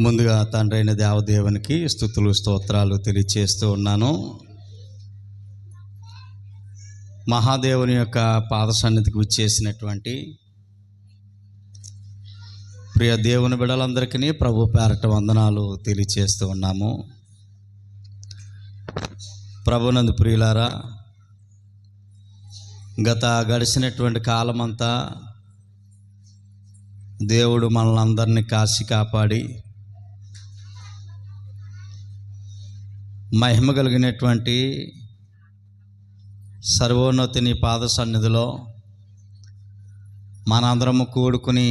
ముందుగా తండ్రి అయిన దేవదేవునికి స్తుతులు స్తోత్రాలు తెలియచేస్తూ ఉన్నాను. మహాదేవుని యొక్క పాద సన్నిధికి విచ్చేసినటువంటి ప్రియ దేవుని బిడ్డలందరికీ ప్రభు పేరట వందనాలు తెలియచేస్తూ ఉన్నాము. ప్రభునందు ప్రియులారా, గడిచినటువంటి కాలమంతా దేవుడు మనల్ని అందరినీ కాచి కాపాడి మహిమ కలిగినటువంటి సర్వోన్నతిని పాద సన్నిధిలో మనందరము కూడుకుని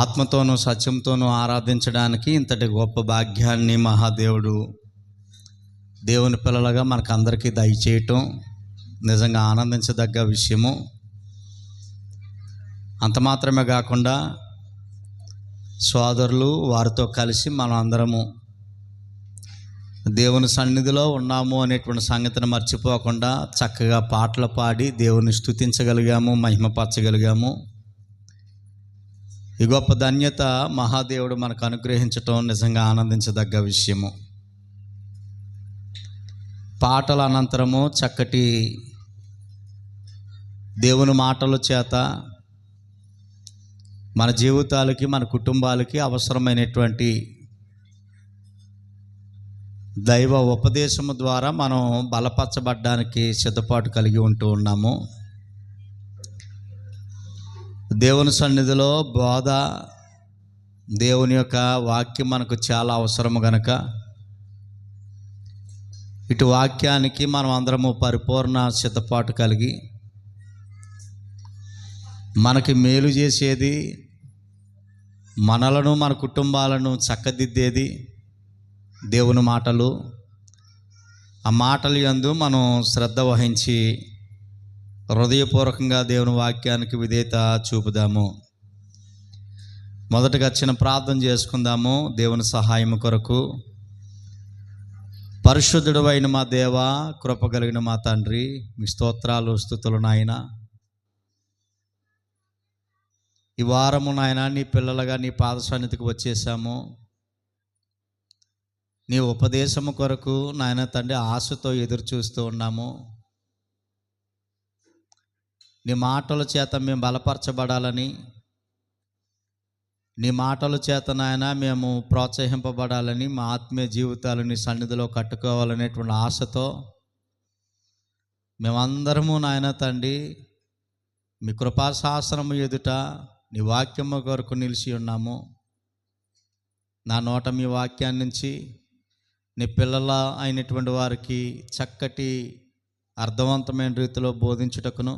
ఆత్మతోనూ సత్యంతోనూ ఆరాధించడానికి ఇంతటి గొప్ప భాగ్యాన్ని మహాదేవుడు దేవుని పిల్లలుగా మనకందరికీ దయచేయటం నిజంగా ఆనందించదగ్గ విషయము. అంత మాత్రమే కాకుండా సోదరులు వారితో కలిసి మనం అందరము దేవుని సన్నిధిలో ఉన్నాము అనేటువంటి సంగతిని మర్చిపోకుండా చక్కగా పాటలు పాడి దేవుని స్తుతించగలిగాము, మహిమపరచగలిగాము. ఈ గొప్ప ధన్యత మహాదేవుడు మనకు అనుగ్రహించటం నిజంగా ఆనందించదగ్గ విషయము. పాటల అనంతరము చక్కటి దేవుని మాటల చేత మన జీవితాలకి, మన కుటుంబాలకి అవసరమైనటువంటి దైవ ఉపదేశము ద్వారా మనం బలపరచబడ్డానికి సిద్ధపాటు కలిగి ఉంటూ ఉన్నాము. దేవుని సన్నిధిలో బోధ, దేవుని యొక్క వాక్యం మనకు చాలా అవసరము గనక ఇటు వాక్యానికి మనం అందరము పరిపూర్ణ సిద్ధపాటు కలిగి మనకి మేలు చేసేది, మనలను మన కుటుంబాలను చక్కదిద్దేది దేవుని మాటలు. ఆ మాటలు యందు మనం శ్రద్ధ వహించి హృదయపూర్వకంగా దేవుని వాక్యానికి విధేయత చూపుదాము. మొదటగా చిన్న ప్రార్థన చేసుకుందాము దేవుని సహాయం కొరకు. పరిశుద్ధుడు అయిన మా దేవ, కృప కలిగిన మా తండ్రి, మీ స్తోత్రాలు స్తుతులు నాయన. ఈ వారము నాయన నీ పిల్లలుగా నీ పాద సన్నిధికి వచ్చేసాము. నీ ఉపదేశము కొరకు నాయన తండ్రి ఆశతో ఎదురు చూస్తూ ఉన్నాము. నీ మాటల చేత మేము బలపరచబడాలని, నీ మాటల చేత నాయన మేము ప్రోత్సహింపబడాలని, మా ఆత్మీయ జీవితాలు నీ సన్నిధిలో కట్టుకోవాలనేటువంటి ఆశతో మేమందరము నాయన తండ్రి మీ కృపాశాసనము ఎదుట నీ వాక్యము కొరకు నిలిచి ఉన్నాము. నా నోట మీ వాక్యాన్ని నుంచి నీ పిల్లల అయినటువంటి వారికి చక్కటి అర్థవంతమైన రీతిలో బోధించుటకును,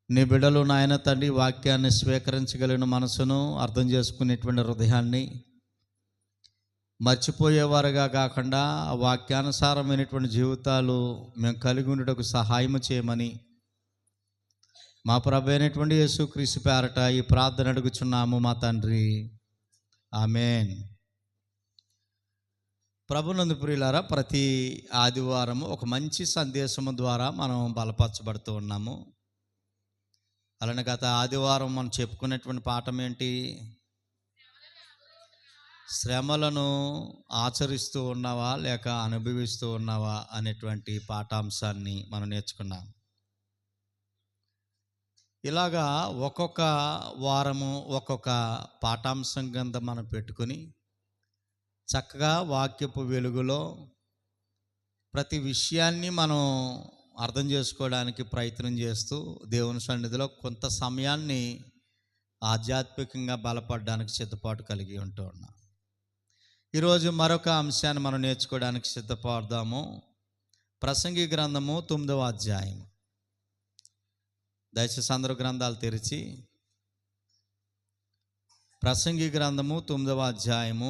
నీ బిడ్డలు నాయన తండ్రి వాక్యాన్ని స్వీకరించగలిగిన మనసును, అర్థం చేసుకునేటువంటి హృదయాన్ని మర్చిపోయేవారుగా కాకుండా వాక్యానుసారమైనటువంటి జీవితాలు మేము కలిగి ఉండటకు సహాయం చేయమని మా ప్రభు అయినటువంటి యేసుక్రీస్తు పేరట ఈ ప్రార్థన అడుగుచున్నాము మా తండ్రి, ఆమేన్. ప్రభునందు ప్రియులారా, ప్రతి ఆదివారము ఒక మంచి సందేశము ద్వారా మనం బలపరచబడుతూ ఉన్నాము. అలానే గత ఆదివారం మనం చెప్పుకున్నటువంటి పాఠం ఏంటి? శ్రమలను ఆచరిస్తూ ఉన్నావా లేక అనుభవిస్తూ ఉన్నావా అనేటువంటి పాఠాంశాన్ని మనం నేర్చుకున్నాం. ఇలాగా ఒక్కొక్క వారము ఒక్కొక్క పాఠాంశం కింద మనం పెట్టుకుని చక్కగా వాక్యపు వెలుగులో ప్రతి విషయాన్ని మనం అర్థం చేసుకోవడానికి ప్రయత్నం చేస్తూ దేవుని సన్నిధిలో కొంత సమయాన్ని ఆధ్యాత్మికంగా బలపడడానికి సిద్ధపాటు కలిగి ఉంటూ ఉన్నాం. ఈరోజు మరొక అంశాన్ని మనం నేర్చుకోవడానికి సిద్ధపడదాము. ప్రసంగి గ్రంథము 9వ అధ్యాయం. దయచేసి అందరూ గ్రంథాలు తెరిచి ప్రసంగి గ్రంథము 9వ అధ్యాయము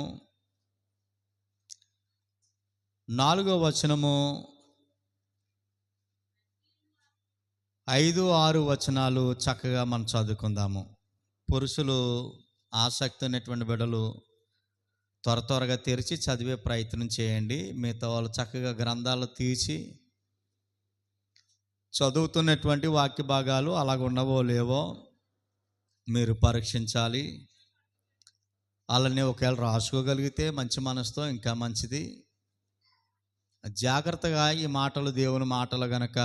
4వ వచనము 5, 6 వచనాలు చక్కగా మనం చదువుకుందాము. పురుషులు ఆసక్తి ఉన్నటువంటి బిడ్డలు త్వరగా తెరిచి చదివే ప్రయత్నం చేయండి. మిగతా వాళ్ళు చక్కగా గ్రంథాలు తీసి చదువుతున్నటువంటి వాక్య భాగాలు అలాగ ఉన్నవో లేవో మీరు పరీక్షించాలి. అలానే ఒకవేళ రాసుకోగలిగితే మంచి మనసుతో ఇంకా మంచిది. జాగ్రత్తగా ఈ మాటలు దేవుని మాటలు గనక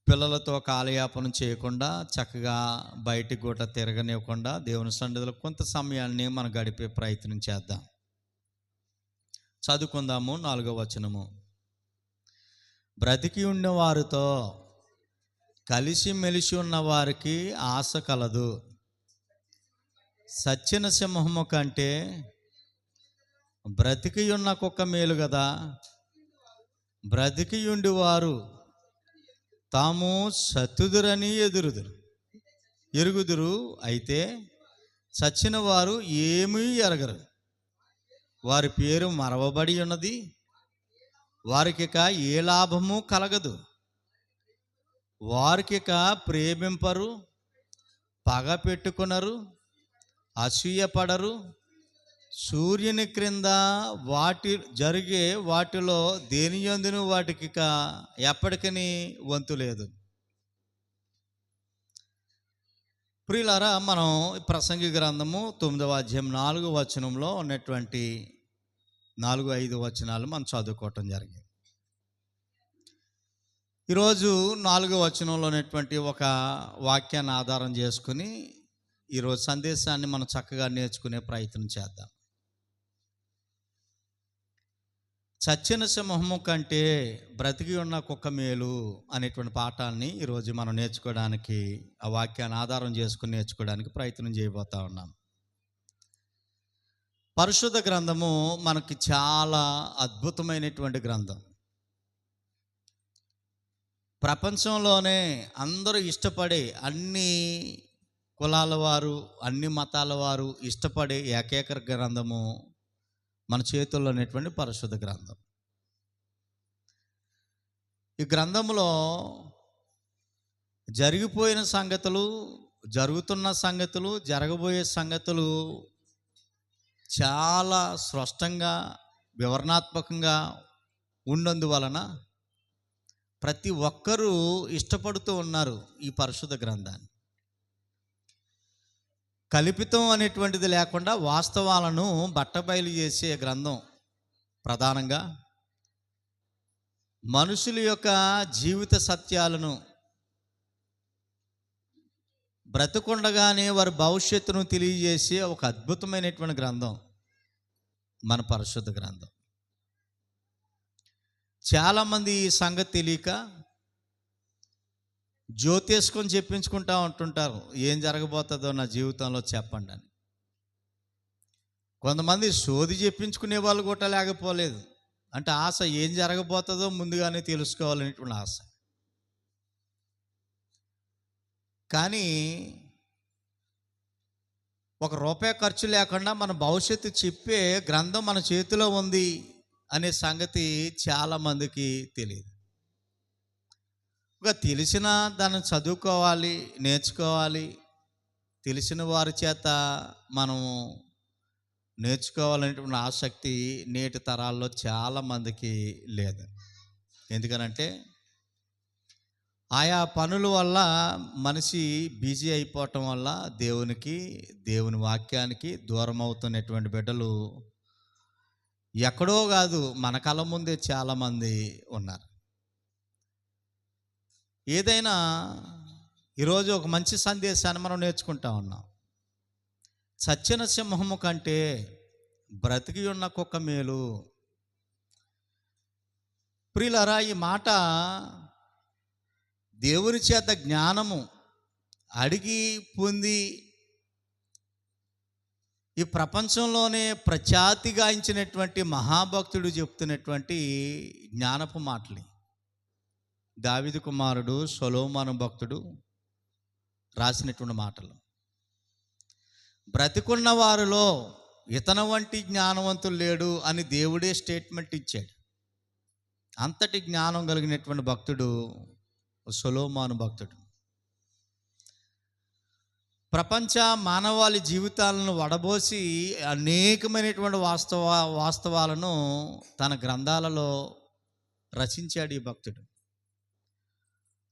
పిల్లలతో కాలయాపన చేయకుండా చక్కగా బయటికి కూడా తిరగనివ్వకుండా దేవుని సన్నిధిలో కొంత సమయాన్ని మనం గడిపే ప్రయత్నం చేద్దాం. చదువుకుందాము. 4వ వచనము. బ్రతికి ఉన్న వారితో కలిసి మెలిసి ఉన్న వారికి ఆశ కలదు. సచ్చిన సింహము కంటే బ్రతికి ఉన్న కుక్క మేలు కదా. బ్రతికి ఉండి వారు తాము సత్తుదురని ఎరుగుదురు, అయితే చచ్చిన వారు ఏమీ ఎరగరు. వారి పేరు మరవబడి ఉన్నది, వారికిక ఏ లాభము కలగదు. వారికిక ప్రేమింపరు, పగ పెట్టుకునరు, అసూయపడరు. సూర్యుని క్రింద జరిగే వాటిలో దేనియందును వాటికి ఎప్పటికీ వంతు లేదు. ప్రియులారా, మనం ప్రసంగి గ్రంథము 9వ అధ్యాయం 4వ వచనంలో ఉన్నటువంటి 4-5 వచనాలు మనం చదువుకోవటం జరిగింది. ఈరోజు 4వ వచనంలో ఉన్నటువంటి ఒక వాక్యాన్ని ఆధారం చేసుకుని ఈరోజు సందేశాన్ని మనం చక్కగా నేర్చుకునే ప్రయత్నం చేద్దాం. చచ్చిన సింహము కంటే బ్రతికి ఉన్న కుక్క మేలు అనేటువంటి పాఠాన్ని ఈరోజు మనం నేర్చుకోవడానికి, ఆ వాక్యాన్ని ఆధారం చేసుకుని నేర్చుకోవడానికి ప్రయత్నం చేయబోతా ఉన్నాం. పరిశుద్ధ గ్రంథము మనకి చాలా అద్భుతమైనటువంటి గ్రంథం. ప్రపంచంలోనే అందరూ ఇష్టపడే, అన్ని కులాల వారు, అన్ని మతాల వారు ఇష్టపడే ఏకైక గ్రంథము మన చేతుల్లో ఉన్నటువంటి పరిశుద్ధ గ్రంథం. ఈ గ్రంథంలో జరిగిపోయిన సంగతులు, జరుగుతున్న సంగతులు, జరగబోయే సంగతులు చాలా స్పష్టంగా, వివరణాత్మకంగా ఉన్నందువలన ప్రతి ఒక్కరూ ఇష్టపడుతూ ఉన్నారు ఈ పరిశుద్ధ గ్రంథాన్ని. కల్పితం అనేటువంటిది లేకుండా వాస్తవాలను బట్టబయలు చేసే గ్రంథం. ప్రధానంగా మనుషుల యొక్క జీవిత సత్యాలను, బ్రతుకుండగానే వారి భవిష్యత్తును తెలియజేసే ఒక అద్భుతమైనటువంటి గ్రంథం మన పరిశుద్ధ గ్రంథం. చాలామంది ఈ సంగతి తెలియక జ్యోతిష్కం చెప్పించుకుంటూ ఉంటుంటారు, ఏం జరగబోతుందో నా జీవితంలో చెప్పండి అని. కొంతమంది సోది చెప్పించుకునే వాళ్ళు కూడా లేకపోలేదు. అంటే ఆశ, ఏం జరగబోతుందో ముందుగానే తెలుసుకోవాలనేటువంటి ఆశ. కానీ ₹1 ఖర్చు లేకుండా మన భవిష్యత్తు చెప్పే గ్రంథం మన చేతిలో ఉంది అనే సంగతి చాలామందికి తెలియదు. తెలిసిన దాన్ని చదువుకోవాలి, నేర్చుకోవాలి. తెలిసిన వారి చేత మనం నేర్చుకోవాలనేటువంటి ఆసక్తి నేటి తరాల్లో చాలామందికి లేదు. ఎందుకనంటే ఆయా పనుల వల్ల మనిషి బిజీ అయిపోవటం వల్ల దేవుని వాక్యానికి దూరం అవుతున్నటువంటి బిడ్డలు ఎక్కడో కాదు, మన కళ్ళ ముందే చాలామంది ఉన్నారు. ఏదైనా ఈరోజు ఒక మంచి సందేశాన్ని మనం నేర్చుకుంటా ఉన్నాం. చచ్చిన సింహము కంటే బ్రతికి ఉన్న కుక్క మేలు. ప్రియులారా, ఈ మాట దేవుని చేత జ్ఞానము అడిగి పొంది ఈ ప్రపంచంలోనే ప్రఖ్యాతిగాంచినటువంటి మహాభక్తుడు చెప్తున్నటువంటి జ్ఞానపు మాటలు. దావీదు కుమారుడు సొలొమోను భక్తుడు రాసినటువంటి మాటలు. బ్రతికున్న వారిలో ఇతని వంటి జ్ఞానవంతులు లేడు అని దేవుడే స్టేట్మెంట్ ఇచ్చాడు. అంతటి జ్ఞానం కలిగినటువంటి భక్తుడు సొలొమోను భక్తుడు. ప్రపంచ మానవాళి జీవితాలను వడబోసి అనేకమైనటువంటి వాస్తవాలను తన గ్రంథాలలో రచించాడు ఈ భక్తుడు.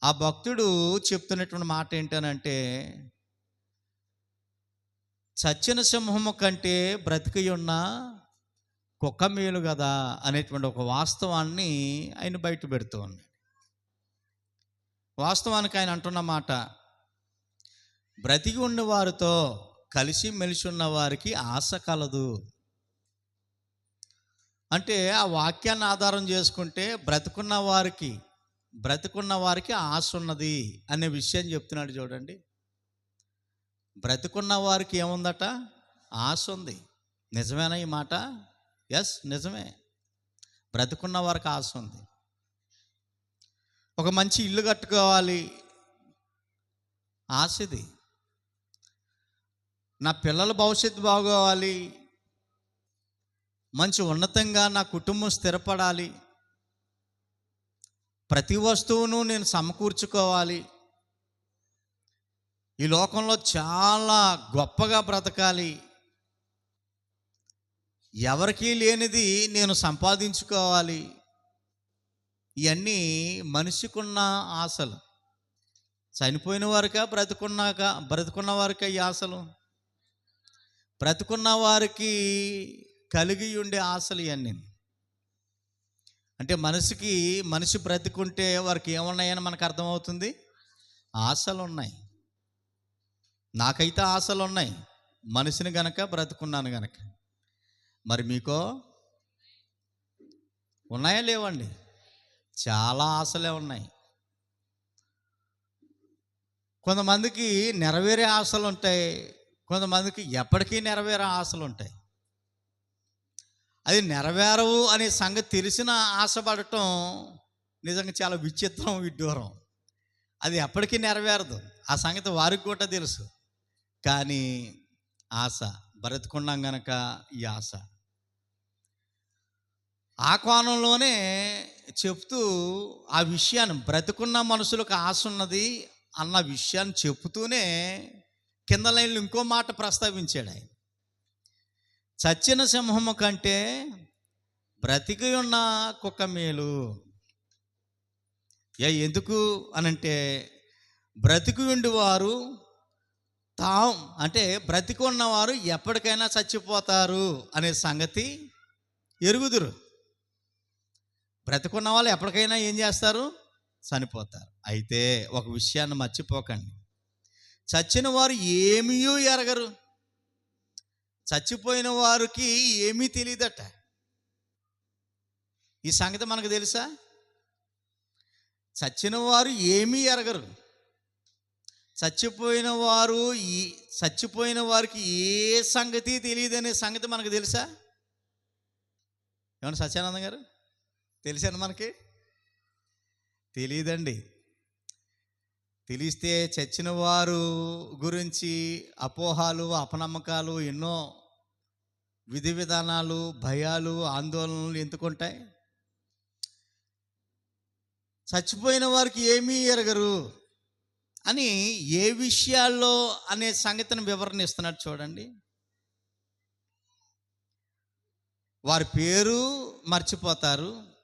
ఆ భక్తుడు చెప్తున్నటువంటి మాట ఏంటనంటే, చచ్చిన సింహము కంటే బ్రతికి ఉన్న కుక్క మేలు కదా అనేటువంటి ఒక వాస్తవాన్ని ఆయన బయట పెడుతూ ఉన్నాడు. వాస్తవానికి ఆయన అంటున్న మాట, బ్రతికి ఉన్న వారితో కలిసి మెలిసి ఉన్న వారికి ఆశ కలదు. అంటే ఆ వాక్యాన్ని ఆధారం చేసుకుంటే బ్రతికున్న వారికి ఆశ ఉన్నది అనే విషయం చెప్తున్నాడు చూడండి. బ్రతికున్న వారికి ఏముందట? ఆశ ఉంది. నిజమేనా ఈ మాట? ఎస్, నిజమే. బ్రతికున్న వారికి ఆశ ఉంది. ఒక మంచి ఇల్లు కట్టుకోవాలి, ఆశ ఇది. నా పిల్లల భవిష్యత్తు బాగోవాలి, మంచి ఉన్నతంగా నా కుటుంబం స్థిరపడాలి, ప్రతి వస్తువును నేను సమకూర్చుకోవాలి, ఈ లోకంలో చాలా గొప్పగా బ్రతకాలి, ఎవరికీ లేనిది నేను సంపాదించుకోవాలి. ఇవన్నీ మనిషికున్న ఆశలు. చనిపోయిన వారికా బ్రతుకున్న వారికా ఈ ఆశలు? బ్రతుకున్న వారికి కలిగి ఉండే ఆశలు ఇవన్నీ. అంటే మనిషి బ్రతుకుంటే వారికి ఏమున్నాయని మనకు అర్థమవుతుంది. ఆశలు ఉన్నాయి. నాకైతే ఆశలు ఉన్నాయి, మనిషిని గనక బ్రతుకున్నాను గనక. మరి మీకో ఉన్నాయా లేవండి? చాలా ఆశలే ఉన్నాయి. కొంతమందికి నెరవేరే ఆశలు ఉంటాయి, కొంతమందికి ఎప్పటికీ నెరవేరే ఆశలు ఉంటాయి. అది నెరవేరవు అనే సంగతి తెలిసిన ఆశపడటం నిజంగా చాలా విచిత్రం, విడ్డూరం. అది ఎప్పటికీ నెరవేరదు, ఆ సంగతి వారికి కూడా తెలుసు. కానీ ఆశ, బ్రతుకున్నాం గనక ఈ ఆశ. ఆ కోణంలోనే చెప్తూ ఆ విషయాన్ని, బ్రతుకున్న మనుషులకు ఆశ ఉన్నది అన్న విషయాన్ని చెప్తూనే కింద లైన్లు ఇంకో మాట ప్రస్తావించాడు ఆయన. చచ్చిన సింహము కంటే బ్రతికి ఉన్న కుక్క మేలు. ఎందుకు అనంటే, బ్రతికి ఉండేవారు బ్రతికి ఉన్నవారు ఎప్పటికైనా చచ్చిపోతారు అనే సంగతి ఎరుగుదురు. బ్రతికున్న వాళ్ళు ఎప్పటికైనా ఏం చేస్తారు? చనిపోతారు. అయితే ఒక విషయాన్ని మర్చిపోకండి, చచ్చిన వారు ఏమీ ఎరగరు. చచ్చిపోయిన వారికి ఏమీ తెలియదట. ఈ సంగతి మనకు తెలుసా? చచ్చిన వారు ఏమీ ఎరగరు. చచ్చిపోయిన వారికి ఏ సంగతి తెలియదనే సంగతి మనకు తెలుసా? ఏమన్నా సత్యానందం గారు తెలిసాను? మనకి తెలియదండి. తెలిస్తే చచ్చిన వారు గురించి అపోహాలు, అపనమ్మకాలు, ఎన్నో విధి విధానాలు, భయాలు, ఆందోళనలు ఎందుకుంటాయి? చచ్చిపోయిన వారికి ఏమీ ఎరగరు అని ఏ విషయాల్లో అనే సంగతిని వివరణ ఇస్తున్నాడు చూడండి. వారి పేరు మర్చిపోతారు,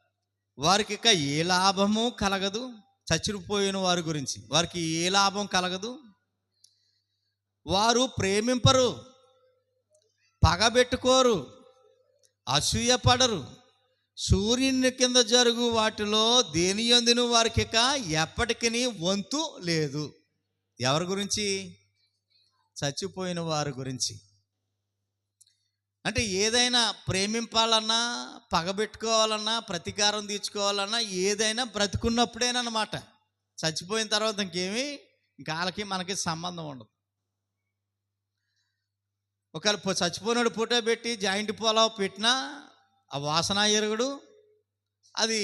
వారికి ఇక ఏ లాభము కలగదు. చచ్చిపోయిన వారి గురించి వారికి ఏ లాభం కలగదు. వారు ప్రేమింపరు, పగబెట్టుకోరు, అసూయపడరు. సూర్యుని కింద జరుగు వాటిలో దేని యందును వారికి ఇక ఎప్పటికీ వంతు లేదు. ఎవరి గురించి? చచ్చిపోయిన వారి గురించి. అంటే ఏదైనా ప్రేమింపాలన్నా, పగబెట్టుకోవాలన్నా, ప్రతీకారం తీర్చుకోవాలన్నా ఏదైనా బ్రతుకున్నప్పుడేనమాట. చచ్చిపోయిన తర్వాత ఇంకా వాళ్ళకి మనకి సంబంధం ఉండదు. ఒకవేళ చచ్చిపోయినాడు ఫోటో పెట్టి జాయింట్ పోలావ్ పెట్టినా ఆ వాసన ఎరుగుడు, అది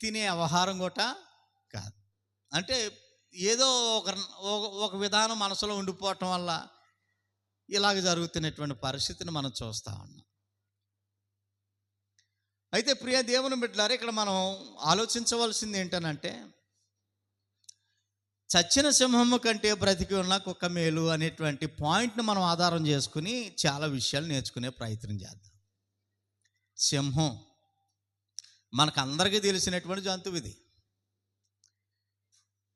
తినే వ్యవహారం కూడా కాదు. అంటే ఏదో ఒక విధానం మనసులో ఉండిపోవటం వల్ల ఇలాగ జరుగుతున్నటువంటి పరిస్థితిని మనం చూస్తూ ఉన్నాం. అయితే ప్రియ దేవుని బిడ్డలారా, ఇక్కడ మనం ఆలోచించవలసింది ఏంటనంటే, చచ్చిన సింహము కంటే బ్రతికి ఉన్న కుక్క మేలు అనేటువంటి పాయింట్ని మనం ఆధారం చేసుకుని చాలా విషయాలు నేర్చుకునే ప్రయత్నం చేద్దాం. సింహం మనకందరికీ తెలిసినటువంటి జంతువు ఇది.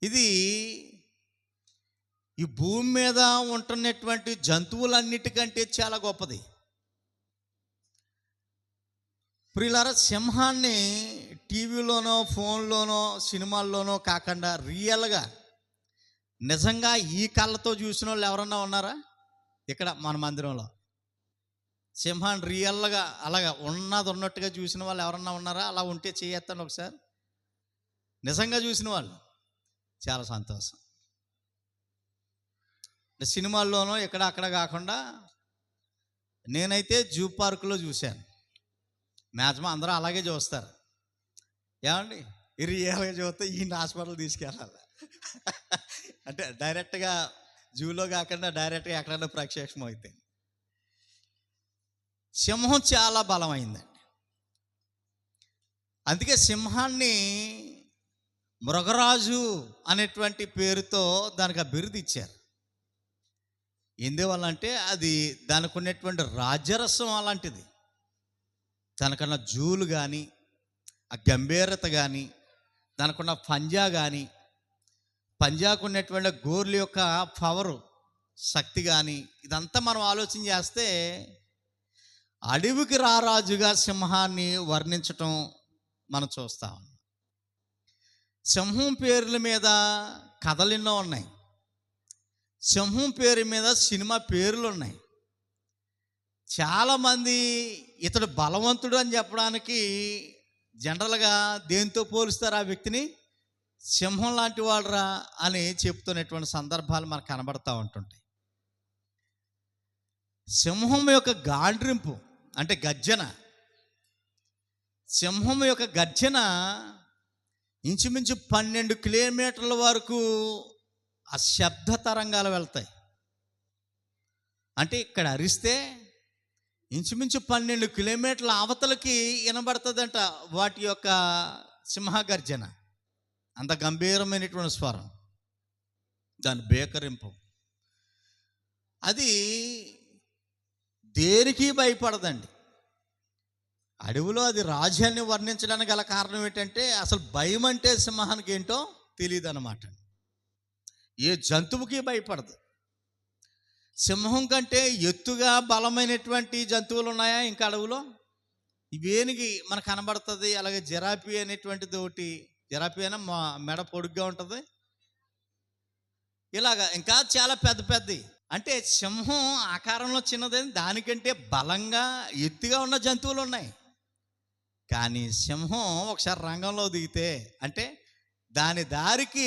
ఇది ఈ భూమి మీద ఉంటున్నటువంటి జంతువులన్నిటికంటే చాలా గొప్పది. ప్రియులారా, సింహాన్ని టీవీలోనో ఫోన్లోనో సినిమాల్లోనో కాకుండా రియల్గా నిజంగా ఈ కళ్ళతో చూసిన వాళ్ళు ఎవరన్నా ఉన్నారా ఇక్కడ మన మందిరంలో? సింహాన్ని రియల్గా అలాగా ఉన్నట్టుగా చూసిన వాళ్ళు ఎవరన్నా ఉన్నారా? అలా ఉంటే చేయొద్దండి ఒకసారి. నిజంగా చూసిన వాళ్ళు చాలా సంతోషం. సినిమాల్లోనో ఇక్కడ అక్కడ కాకుండా నేనైతే జూ పార్కులో చూశాను. మ్యాక్సిమం అందరూ అలాగే చూస్తారు. ఏమండి, ఈ రియల్గా చూస్తే ఈ హాస్పిటల్ తీసుకెళ్ళాలి అంటే డైరెక్ట్గా జూలో కాకుండా డైరెక్ట్గా ఎక్కడైనా ప్రత్యక్షం అయితే. సింహం చాలా బలమైందండి. అందుకే సింహాన్ని మృగరాజు అనేటువంటి పేరుతో దానికి ఆ బిరుదు ఇచ్చారు. ఎందువల్ల అంటే అది దానికి ఉన్నటువంటి రాజరసం అలాంటిది. దానికన్నా జూలు కానీ, ఆ గంభీరత కానీ, దానికున్న పంజా కానీ, పంజాకు ఉన్నటువంటి గోర్ల యొక్క పవరు, శక్తి కానీ, ఇదంతా మనం ఆలోచన చేస్తే అడవికి రారాజుగా సింహాన్ని వర్ణించటం మనం చూస్తాం. సింహం పేర్ల మీద కథలు ఎన్నో ఉన్నాయి. సింహం పేరు మీద సినిమా పేర్లు ఉన్నాయి. చాలామంది ఇతడు బలవంతుడు అని చెప్పడానికి జనరల్గా దేంతో పోలుస్తారు ఆ వ్యక్తిని? సింహం లాంటి వాడురా అని చెప్తున్నటువంటి సందర్భాలు మనకు కనబడతా ఉంటుంటాయి. సింహం యొక్క గాండ్రింపు అంటే గర్జన, సింహం యొక్క గర్జన ఇంచుమించు 12 కిలోమీటర్ల వరకు ఆ శబ్ద తరంగాలు వెళ్తాయి. అంటే ఇక్కడ అరిస్తే ఇంచుమించు 12 కిలోమీటర్ల అవతలకి వినబడుతుందంట వాటి యొక్క సింహగర్జన. అంత గంభీరమైనటువంటి స్వరం, దాని బేకరింపు. అది దేనికి భయపడదండి. అడవిలో అది రాజ్యాన్ని వర్ణించడానికి గల కారణం ఏంటంటే అసలు భయం అంటే సింహానికి ఏంటో తెలియదు అన్నమాట. ఏ జంతువుకి భయపడదు. సింహం కంటే ఎత్తుగా బలమైనటువంటి జంతువులు ఉన్నాయా ఇంకా అడవులో? ఇవేనికి మనకు కనబడుతుంది. అలాగే జిరాఫీ అనేటువంటిది ఒకటి. జిరాఫీ అయినా మెడ పొడుగ్గా ఉంటుంది. ఇలాగా ఇంకా చాలా పెద్ద పెద్దవి. అంటే సింహం ఆకారంలో చిన్నది, దానికంటే బలంగా ఎత్తుగా ఉన్న జంతువులు ఉన్నాయి. కానీ సింహం ఒకసారి రంగంలో దిగితే అంటే దాని దారికి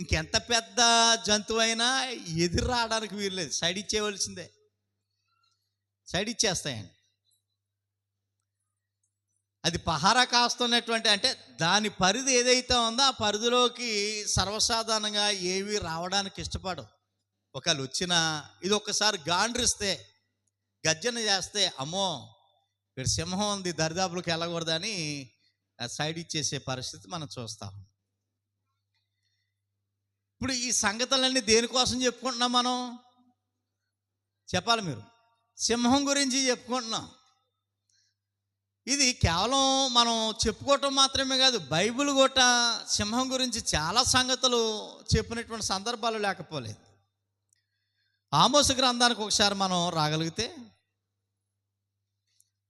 ఇంకెంత పెద్ద జంతువు అయినా ఎదురు రావడానికి వీల్లేదు. సైడ్ ఇచ్చేయవలసిందే. సైడ్ ఇచ్చేస్తాయండి. అది పహారా కాస్తున్నటువంటి అంటే దాని పరిధి ఏదైతే ఉందో ఆ పరిధిలోకి సర్వసాధారణంగా ఏవి రావడానికి ఇష్టపడవు. ఒకవేళ వచ్చినా ఇది ఒక్కసారి గాండ్రిస్తే, గర్జన చేస్తే, అమ్మో ఇక్కడ సింహం ఉంది, దరిదాపులకు వెళ్ళకూడదని సైడ్ ఇచ్చేసే పరిస్థితి మనం చూస్తాం. ఇప్పుడు ఈ సంగతులన్నీ దేనికోసం చెప్పుకుంటున్నాం మనం? చెప్పాలి మీరు. సింహం గురించి చెప్పుకుంటున్నాం. ఇది కేవలం మనం చెప్పుకోవటం మాత్రమే కాదు, బైబిల్ కూడా సింహం గురించి చాలా సంగతులు చెప్పినటువంటి సందర్భాలు లేకపోలేదు. ఆమోసు గ్రంథానికి ఒకసారి మనం రాగలిగితే,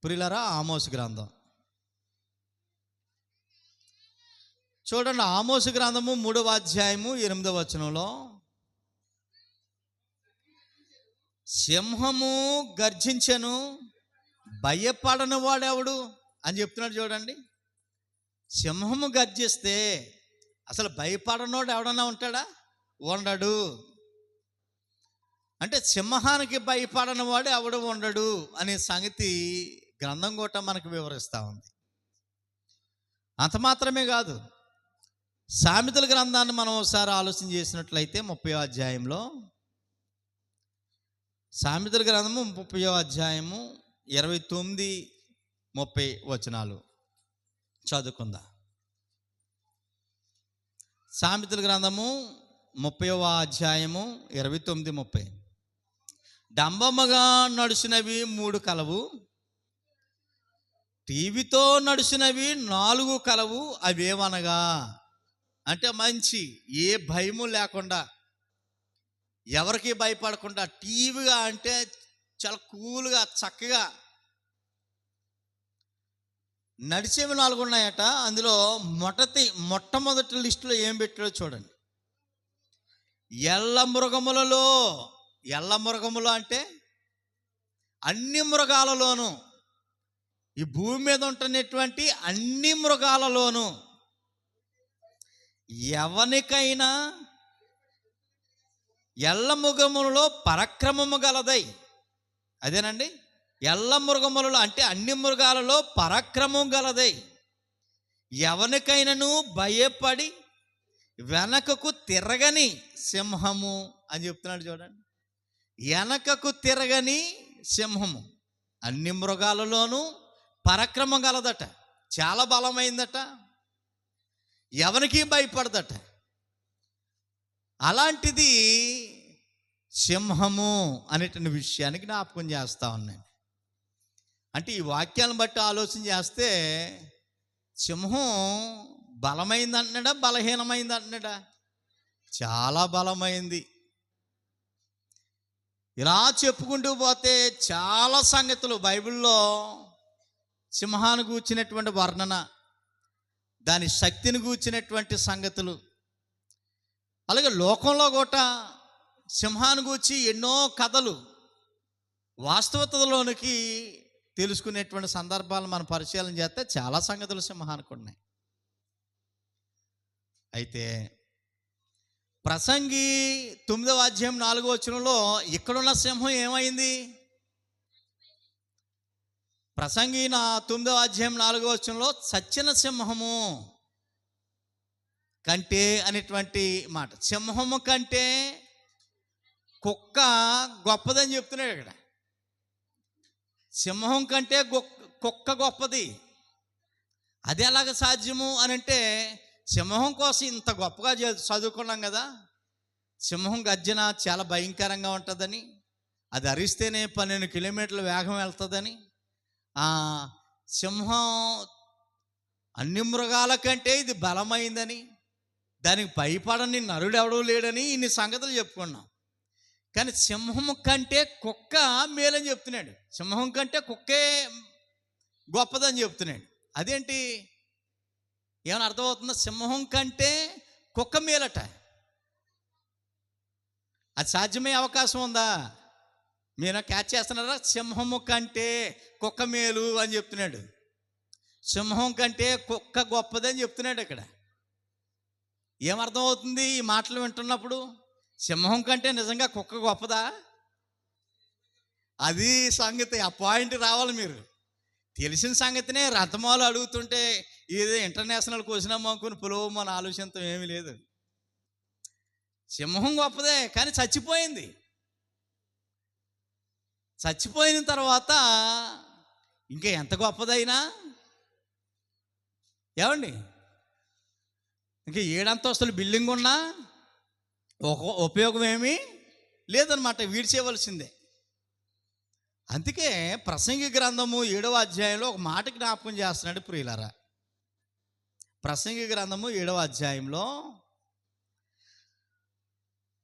ప్రియులారా, ఆమోసు గ్రంథం చూడండి. ఆమోసు గ్రంథము 3వ అధ్యాయము 8వ వచనంలో సింహము గర్జించెను, భయపడని వాడెవడు అని చెప్తున్నాడు. చూడండి, సింహము గర్జిస్తే అసలు భయపడనోడు ఎవడన్నా ఉంటాడా? ఉండడు. అంటే సింహానికి భయపడని వాడు ఎవడు ఉండడు అనే సంగతి గ్రంథం కూడా మనకు వివరిస్తూ ఉంది. అంత మాత్రమే కాదు, సామెతల గ్రంథాన్ని మనం ఒకసారి ఆలోచన చేసినట్లయితే 30వ అధ్యాయంలో, సామెతల గ్రంథము 30వ అధ్యాయము 29, 30 వచనాలు చదువుకుందాం. సామెతల గ్రంథము 30వ అధ్యాయము 29, 30. డంబముగా నడుచునవి 3 కలవు, టీవీతో నడుచునవి 4 కలవు. అవేవనగా అంటే మంచి, ఏ భయము లేకుండా, ఎవరికి భయపడకుండా టీవీగా అంటే చాలా కూల్గా చక్కగా నడిచేవి 4 ఉన్నాయట. అందులో మొట్టమొదటి లిస్టులో ఏం పెట్టాడో చూడండి. ఎల్ల మృగములు అంటే అన్ని మృగాలలోనూ, ఈ భూమి మీద ఉంటున్నటువంటి అన్ని మృగాలలోనూ ఎవనికైనా ఎల్ల మృగములలో పరాక్రమము గలదై. అదేనండి, ఎల్ల మృగములలో అంటే అన్ని మృగాలలో పరాక్రమం గలదై, ఎవనికైనాను భయపడి వెనకకు తిరగని సింహము అని చెప్తున్నాడు చూడండి. వెనకకు తిరగని సింహము, అన్ని మృగాలలోనూ పరాక్రమం గలదట, చాలా బలమైందట, ఎవరికి భయపడదట. అలాంటిది సింహము అనేటువంటి విషయానికి జ్ఞాపకం చేస్తా ఉన్నాను. అంటే ఈ వాక్యాలను బట్టి ఆలోచన చేస్తే సింహం బలమైంది అంటున్నాడా, బలహీనమైంది అంటున్నాడా? చాలా బలమైంది. ఇలా చెప్పుకుంటూ పోతే చాలా సంగతులు బైబిల్లో సింహాన్ని గూర్చినటువంటి వర్ణన, దాని శక్తిని గూర్చినటువంటి సంగతులు, అలాగే లోకంలో కూడా సింహాన్ని గూర్చి ఎన్నో కథలు వాస్తవతలోనికి తెలుసుకునేటువంటి సందర్భాలు మనం పరిశీలన చేస్తే చాలా సంగతులు సింహానికి ఉన్నాయి. అయితే ప్రసంగి 9వ అధ్యాయం 4వ వచనంలో ఇక్కడున్న సింహం ఏమైంది? ప్రసంగి 9వ అధ్యాయం 4వ వచనంలో సచ్చిన సింహము కంటే అనేటువంటి మాట, సింహము కంటే కుక్క గొప్పదని చెప్తున్నాడు ఇక్కడ. సింహం కంటే కుక్క గొప్పది. అది ఎలాగ సాధ్యము అని అంటే, సింహం కోసం ఇంత గొప్పగా చదువుకున్నాం కదా, సింహం గర్జన చాలా భయంకరంగా ఉంటుందని, అది అరిస్తేనే 12 కిలోమీటర్ల వేగం వెళ్తుందని, సింహం అన్ని మృగాల కంటే ఇది బలమైందని, దానికి భయపడని నరుడెవడూ లేడని ఇన్ని సంగతులు చెప్పుకున్నాం. కానీ సింహం కంటే కుక్క మేలని చెప్తున్నాడు, సింహం కంటే కుక్కే గొప్పదని చెప్తున్నాడు. అదేంటి, ఏమైనా అర్థమవుతుందా? సింహం కంటే కుక్క మేలట. అది సాధ్యమయ్యే అవకాశం ఉందా? మీరు క్యాచ్ చేస్తున్నారా? సింహము కంటే కుక్క మేలు అని చెప్తున్నాడు, సింహం కంటే కుక్క గొప్పదని చెప్తున్నాడు. ఇక్కడ ఏమర్థమవుతుంది ఈ మాటలు వింటున్నప్పుడు? సింహం కంటే నిజంగా కుక్క గొప్పదా? అది సంగతి, ఆ పాయింట్ రావాలి మీరు. తెలిసిన సంగతినే రథమాలు అడుగుతుంటే ఏదో ఇంటర్నేషనల్ క్వశ్చన్ అనుకుని పులవమని ఆలోచనతో ఏమీ లేదు. సింహం గొప్పదే, కానీ చచ్చిపోయింది. చచ్చిపోయిన తర్వాత ఇంకా ఎంత గొప్పదైనా ఏమండి, ఇంకా 7 అంతస్తుల బిల్డింగ్ ఉన్నా ఉపయోగం ఏమీ లేదనమాట, వీడ్చేయవలసిందే. అందుకే ప్రసంగి గ్రంథము 7వ అధ్యాయంలో ఒక మాట జ్ఞాపకం చేస్తున్నాడు ప్రియులారా. ప్రసంగి గ్రంథము 7వ అధ్యాయంలో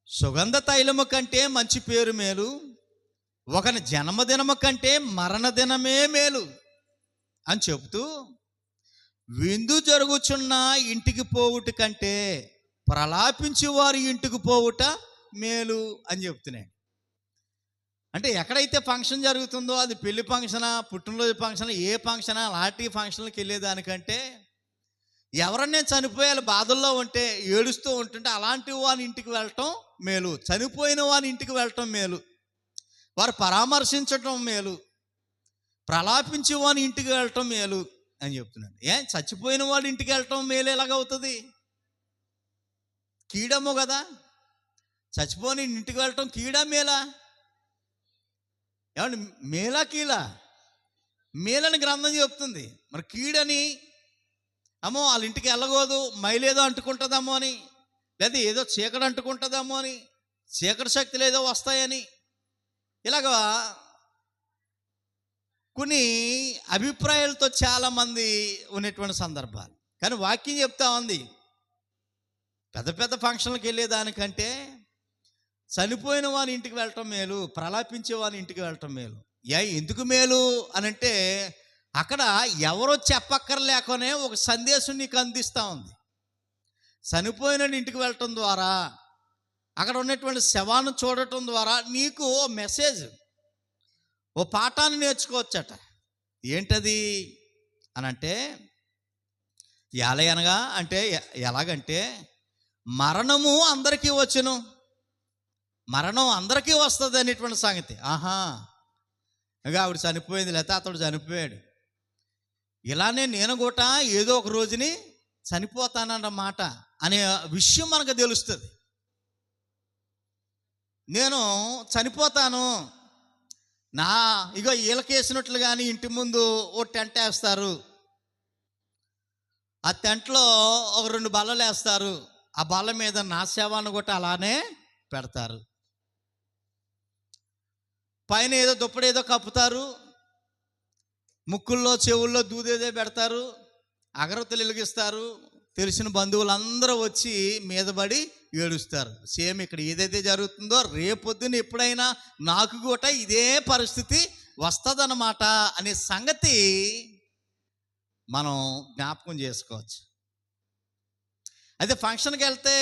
సుగంధ తైలము కంటే మంచి పేరు మేలు, ఒకని జన్మదినము కంటే మరణదినమే మేలు అని చెబుతూ, విందు జరుగుచున్న ఇంటికి పోవుట కంటే ప్రలాపించి వారి ఇంటికి పోవుట మేలు అని చెప్తున్నాడు. అంటే ఎక్కడైతే ఫంక్షన్ జరుగుతుందో, అది పెళ్లి ఫంక్షనా, పుట్టినరోజు ఫంక్షన్, ఏ ఫంక్షనా, అలాంటి ఫంక్షన్లకు వెళ్ళేదానికంటే, ఎవరన్నా చనిపోయాలి బాధల్లో ఉంటే, ఏడుస్తూ ఉంటుంటే అలాంటి వాని ఇంటికి వెళ్ళటం మేలు, చనిపోయిన వాని ఇంటికి వెళ్ళటం మేలు, వారు పరామర్శించటం మేలు, ప్రలాపించి వాని ఇంటికి వెళ్ళటం మేలు అని చెప్తున్నాడు. చచ్చిపోయిన వాడి ఇంటికి వెళ్ళటం మేలు ఎలాగవుతుంది? కీడము కదా. చచ్చిపోని ఇంటికి వెళ్ళటం కీడా మేలా? ఏమండి, మేలా కీలా? మేలని గ్రంథం చెప్తుంది. మరి కీడని అమ్మో వాళ్ళ ఇంటికి వెళ్ళకూడదు, మైలేదో అంటుకుంటుందేమో అని, లేదా ఏదో చీకటి అంటుకుంటుందేమో అని, చీకటి శక్తులు ఏదో వస్తాయని, ఇలాగా కొన్ని అభిప్రాయాలతో చాలామంది ఉన్నటువంటి సందర్భాలు. కానీ వాక్యం చెప్తా ఉంది, పెద్ద పెద్ద ఫంక్షన్లకు వెళ్ళేదానికంటే చనిపోయిన వాని ఇంటికి వెళ్ళటం మేలు, ప్రలాపించే వాని ఇంటికి వెళ్ళటం మేలు. ఎందుకు మేలు అనంటే అక్కడ ఎవరో చెప్పక్కర్లేకనే ఒక సందేశం నీకు అందిస్తూ ఉంది. చనిపోయిన ఇంటికి వెళ్ళటం ద్వారా, అక్కడ ఉన్నటువంటి శవాన్ని చూడటం ద్వారా నీకు ఓ మెసేజ్, ఓ పాఠాన్ని నేర్చుకోవచ్చట. ఏంటది అనంటే ఎలాగనగా అంటే ఎలాగంటే మరణము అందరికీ వచ్చును, మరణం అందరికీ వస్తుంది అనేటువంటి సంగతి. ఇక ఆవిడ చనిపోయింది, లేకపోతే అతడు చనిపోయాడు, ఇలానే నేను కూడా ఏదో ఒక రోజుని చనిపోతానన్నమాట అనే విషయం మనకు తెలుస్తుంది. నేను చనిపోతాను, ఇగో వీళ్ళకేసినట్లు కానీ ఇంటి ముందు ఓ టెంట్ వేస్తారు, ఆ టెంట్లో ఒక 2 బల్లలు వేస్తారు, ఆ బల్ల మీద నా శవాన్ని కూడా అలానే పెడతారు, పైన ఏదో దుప్పడేదో కప్పుతారు, ముక్కుల్లో చెవుల్లో దూదేదో పెడతారు, అగరత్తులు వెలిగిస్తారు, తెలిసిన బంధువులందరూ వచ్చి మీద పడి ఏడుస్తారు. సేమ్ ఇక్కడ ఏదైతే జరుగుతుందో రేపొద్దున ఎప్పుడైనా నాకు కూడా ఇదే పరిస్థితి వస్తుందన్నమాట అనే సంగతి మనం జ్ఞాపకం చేసుకోవచ్చు. అయితే ఫంక్షన్కి వెళ్తే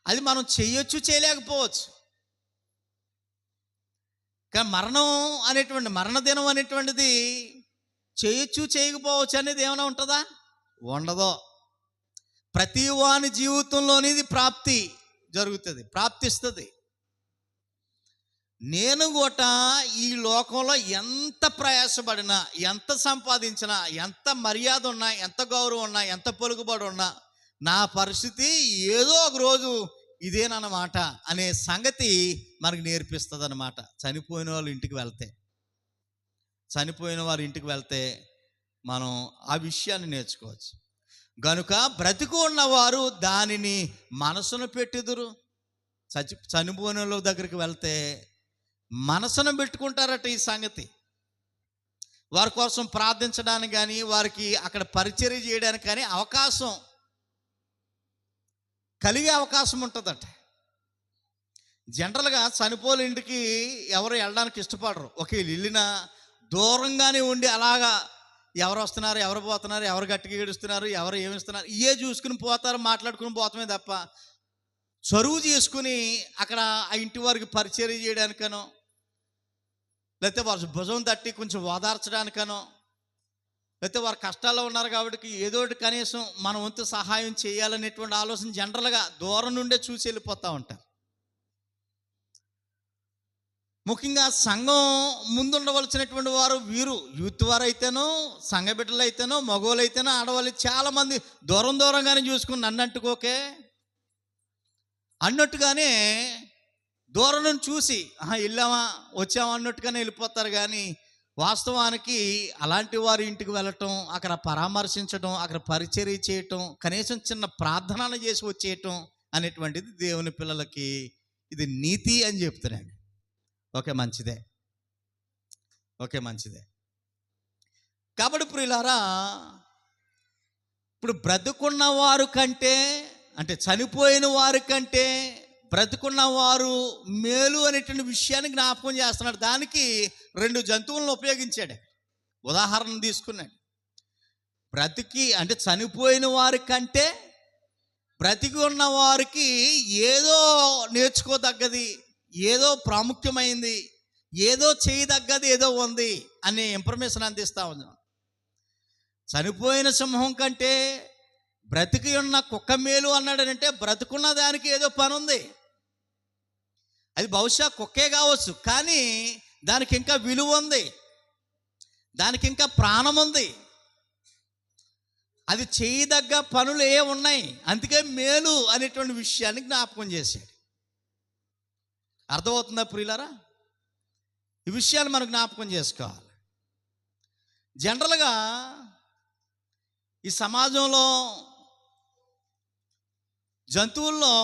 అది మనం చేయొచ్చు, చేయలేకపోవచ్చు. కానీ మరణదినం అనేటువంటిది చేయొచ్చు, చేయకపోవచ్చు అనేది ఏమైనా ఉంటుందా? ఉండదు. ప్రతి వాని జీవితంలోని ఇది ప్రాప్తిస్తుంది. నేను కూడా ఈ లోకంలో ఎంత ప్రయాసపడినా, ఎంత సంపాదించినా, ఎంత మర్యాద ఉన్నా, ఎంత గౌరవం ఉన్నా, ఎంత పలుకుబడి ఉన్నా, నా పరిస్థితి ఏదో ఒక రోజు ఇదేనన్నమాట అనే సంగతి మనకు నేర్పిస్తుంది అన్నమాట. చనిపోయిన వారి ఇంటికి వెళ్తే మనం ఆ విషయాన్ని నేర్చుకోవచ్చు. గనుక బ్రతికు ఉన్నవారు దానిని మనసును పెట్టుదురు. చనిపోయిన వాళ్ళ దగ్గరికి వెళ్తే మనసును పెట్టుకుంటారట ఈ సంగతి. వారి కోసం ప్రార్థించడానికి కానీ, వారికి అక్కడ పరిచర్య చేయడానికి కానీ కలిగే అవకాశం ఉంటుందట. జనరల్గా చనిపోయిన ఇంటికి ఎవరు వెళ్ళడానికి ఇష్టపడరు. ఒకే వెళ్ళినా దూరంగానే ఉండి అలాగా ఎవరు వస్తున్నారు, ఎవరు పోతున్నారు, ఎవరు గట్టిగా ఏడుస్తున్నారు, ఎవరు ఏమిస్తున్నారు ఇవే చూసుకుని పోతారు, మాట్లాడుకుని పోతామే తప్ప చరువు చేసుకుని అక్కడ ఆ ఇంటి వారికి పరిచర్య చేయడానికనో, లేకపోతే వారి భుజం తట్టి కొంచెం ఓదార్చడానికనో, లేకపోతే వారు కష్టాల్లో ఉన్నారు కాబట్టి ఏదో కనీసం మన వంతు సహాయం చేయాలనేటువంటి ఆలోచన జనరల్గా దూరం నుండే చూసి వెళ్ళిపోతూ ఉంటారు. ముఖ్యంగా సంఘం ముందుండవలసినటువంటి వారు వీరు యూత్ వారు అయితేనో, సంఘ బిడ్డలు అయితేనో, మగవాళ్ళు అయితేనో, ఆడవాళ్ళు చాలామంది దూరంగానే చూసుకుని నన్ను అంటుకోకే అన్నట్టుగానే దూరం నుంచి చూసి వెళ్ళామా వచ్చామా అన్నట్టుగానే వెళ్ళిపోతారు. కానీ వాస్తవానికి అలాంటి వారి ఇంటికి వెళ్ళటం, అక్కడ పరామర్శించడం, అక్కడ పరిచర్య చేయటం, కనీసం చిన్న ప్రార్థనలు చేసి వచ్చేయటం అనేటువంటిది దేవుని పిల్లలకి ఇది నీతి అని చెప్తున్నాను. ఓకే మంచిదే. కాబట్టి ప్రియులారా, ఇప్పుడు బ్రతుకున్న వారు కంటే, అంటే చనిపోయిన వారి కంటే బ్రతుకున్న వారు మేలు అనేటువంటి విషయాన్ని జ్ఞాపకం చేస్తున్నాడు. దానికి 2 జంతువులను ఉపయోగించాడు, ఉదాహరణ తీసుకున్నాడు. అంటే చనిపోయిన వారి కంటే బ్రతికి ఉన్న వారికి ఏదో నేర్చుకోదగ్గది, ఏదో ప్రాముఖ్యమైంది, ఏదో చేయదగ్గది ఏదో ఉంది అనే ఇన్ఫర్మేషన్ అందిస్తా ఉన్నాం. చనిపోయిన సింహం కంటే బ్రతికి ఉన్న కుక్క మేలు అన్నాడనంటే బ్రతుకున్న దానికి ఏదో పని ఉంది. అది బహుశా కుక్కే కావచ్చు, కానీ దానికి ఇంకా విలువ ఉంది, దానికి ఇంకా ప్రాణం ఉంది, అది చేయదగ్గ పనులు ఉన్నాయి. అందుకే మేలు అనేటువంటి విషయాన్ని జ్ఞాపకం చేశాడు. అర్థమవుతుందా ప్రియులారా? ఈ విషయాన్ని మనం జ్ఞాపకం చేసుకోవాలి. జనరల్గా ఈ సమాజంలో జంతువుల్లో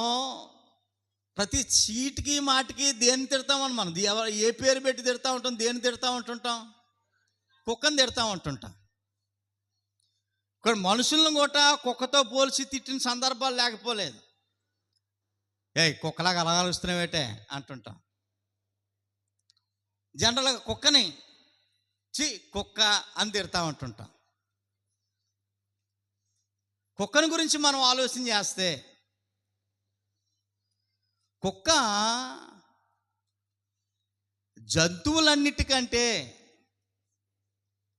ప్రతి చీటికి మాటికి దేన్ని తిడతామని మనం ఏ పేరు పెట్టి తిడతా ఉంటాం, దేన్ని తిడతా ఉంటుంటాం? కుక్కని తిడతా ఉంటుంటాం. ఇక్కడ మనుషులను కూడా కుక్కతో పోల్చి తిట్టిన సందర్భాలు లేకపోలేదు. కుక్కలాగా అలా అరుస్తున్నావేటే అంటుంటాం. జనరల్గా కుక్కని కుక్క అని తిడతా ఉంటుంటాం. కుక్కని గురించి మనం ఆలోచన చేస్తే, కుక్క జంతువులన్నిటికంటే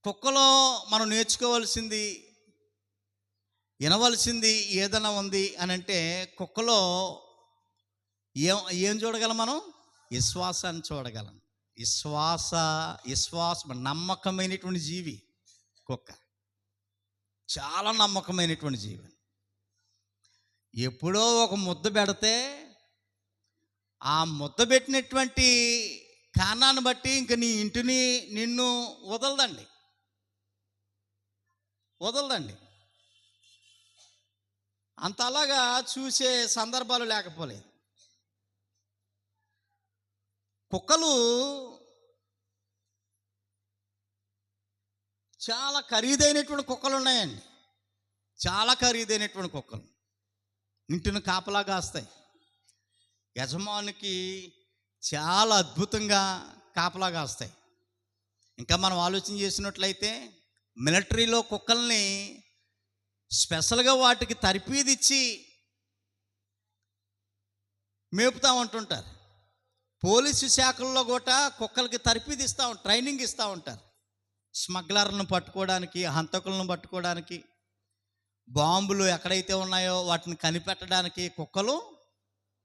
కుక్కలో మనం నేర్చుకోవాల్సింది, వినవలసింది ఏదైనా ఉంది అని అంటే, కుక్కలో ఏం చూడగలం మనం? విశ్వాసాన్ని చూడగలం. విశ్వాసం నమ్మకమైనటువంటి జీవి కుక్క. చాలా నమ్మకమైనటువంటి జీవి. ఎప్పుడో ఒక ముద్ద పెడితే ఆ ముద్ద పెట్టినటువంటి కారణాన్ని బట్టి ఇంక నీ ఇంటిని నిన్ను వదలదండి. అంత అలాగా చూసే సందర్భాలు లేకపోలేదు. కుక్కలు చాలా ఖరీదైనటువంటి కుక్కలు ఉన్నాయండి. చాలా ఖరీదైనటువంటి కుక్కలు ఇంటిని కాపలా కాస్తాయి. యజమానికి చాలా అద్భుతంగా కాపలా కాస్తాయి. ఇంకా మనం ఆలోచన చేసినట్లయితే మిలిటరీలో కుక్కల్ని స్పెషల్గా వాటికి తర్ఫీదిచ్చి మేపుతూ ఉంటుంటారు. పోలీసు శాఖల్లో కూడా కుక్కలకి తర్ఫీదు ట్రైనింగ్ ఇస్తూ ఉంటారు. స్మగ్లర్లను పట్టుకోవడానికి, హంతకులను పట్టుకోవడానికి, బాంబులు ఎక్కడైతే ఉన్నాయో వాటిని కనిపెట్టడానికి కుక్కలు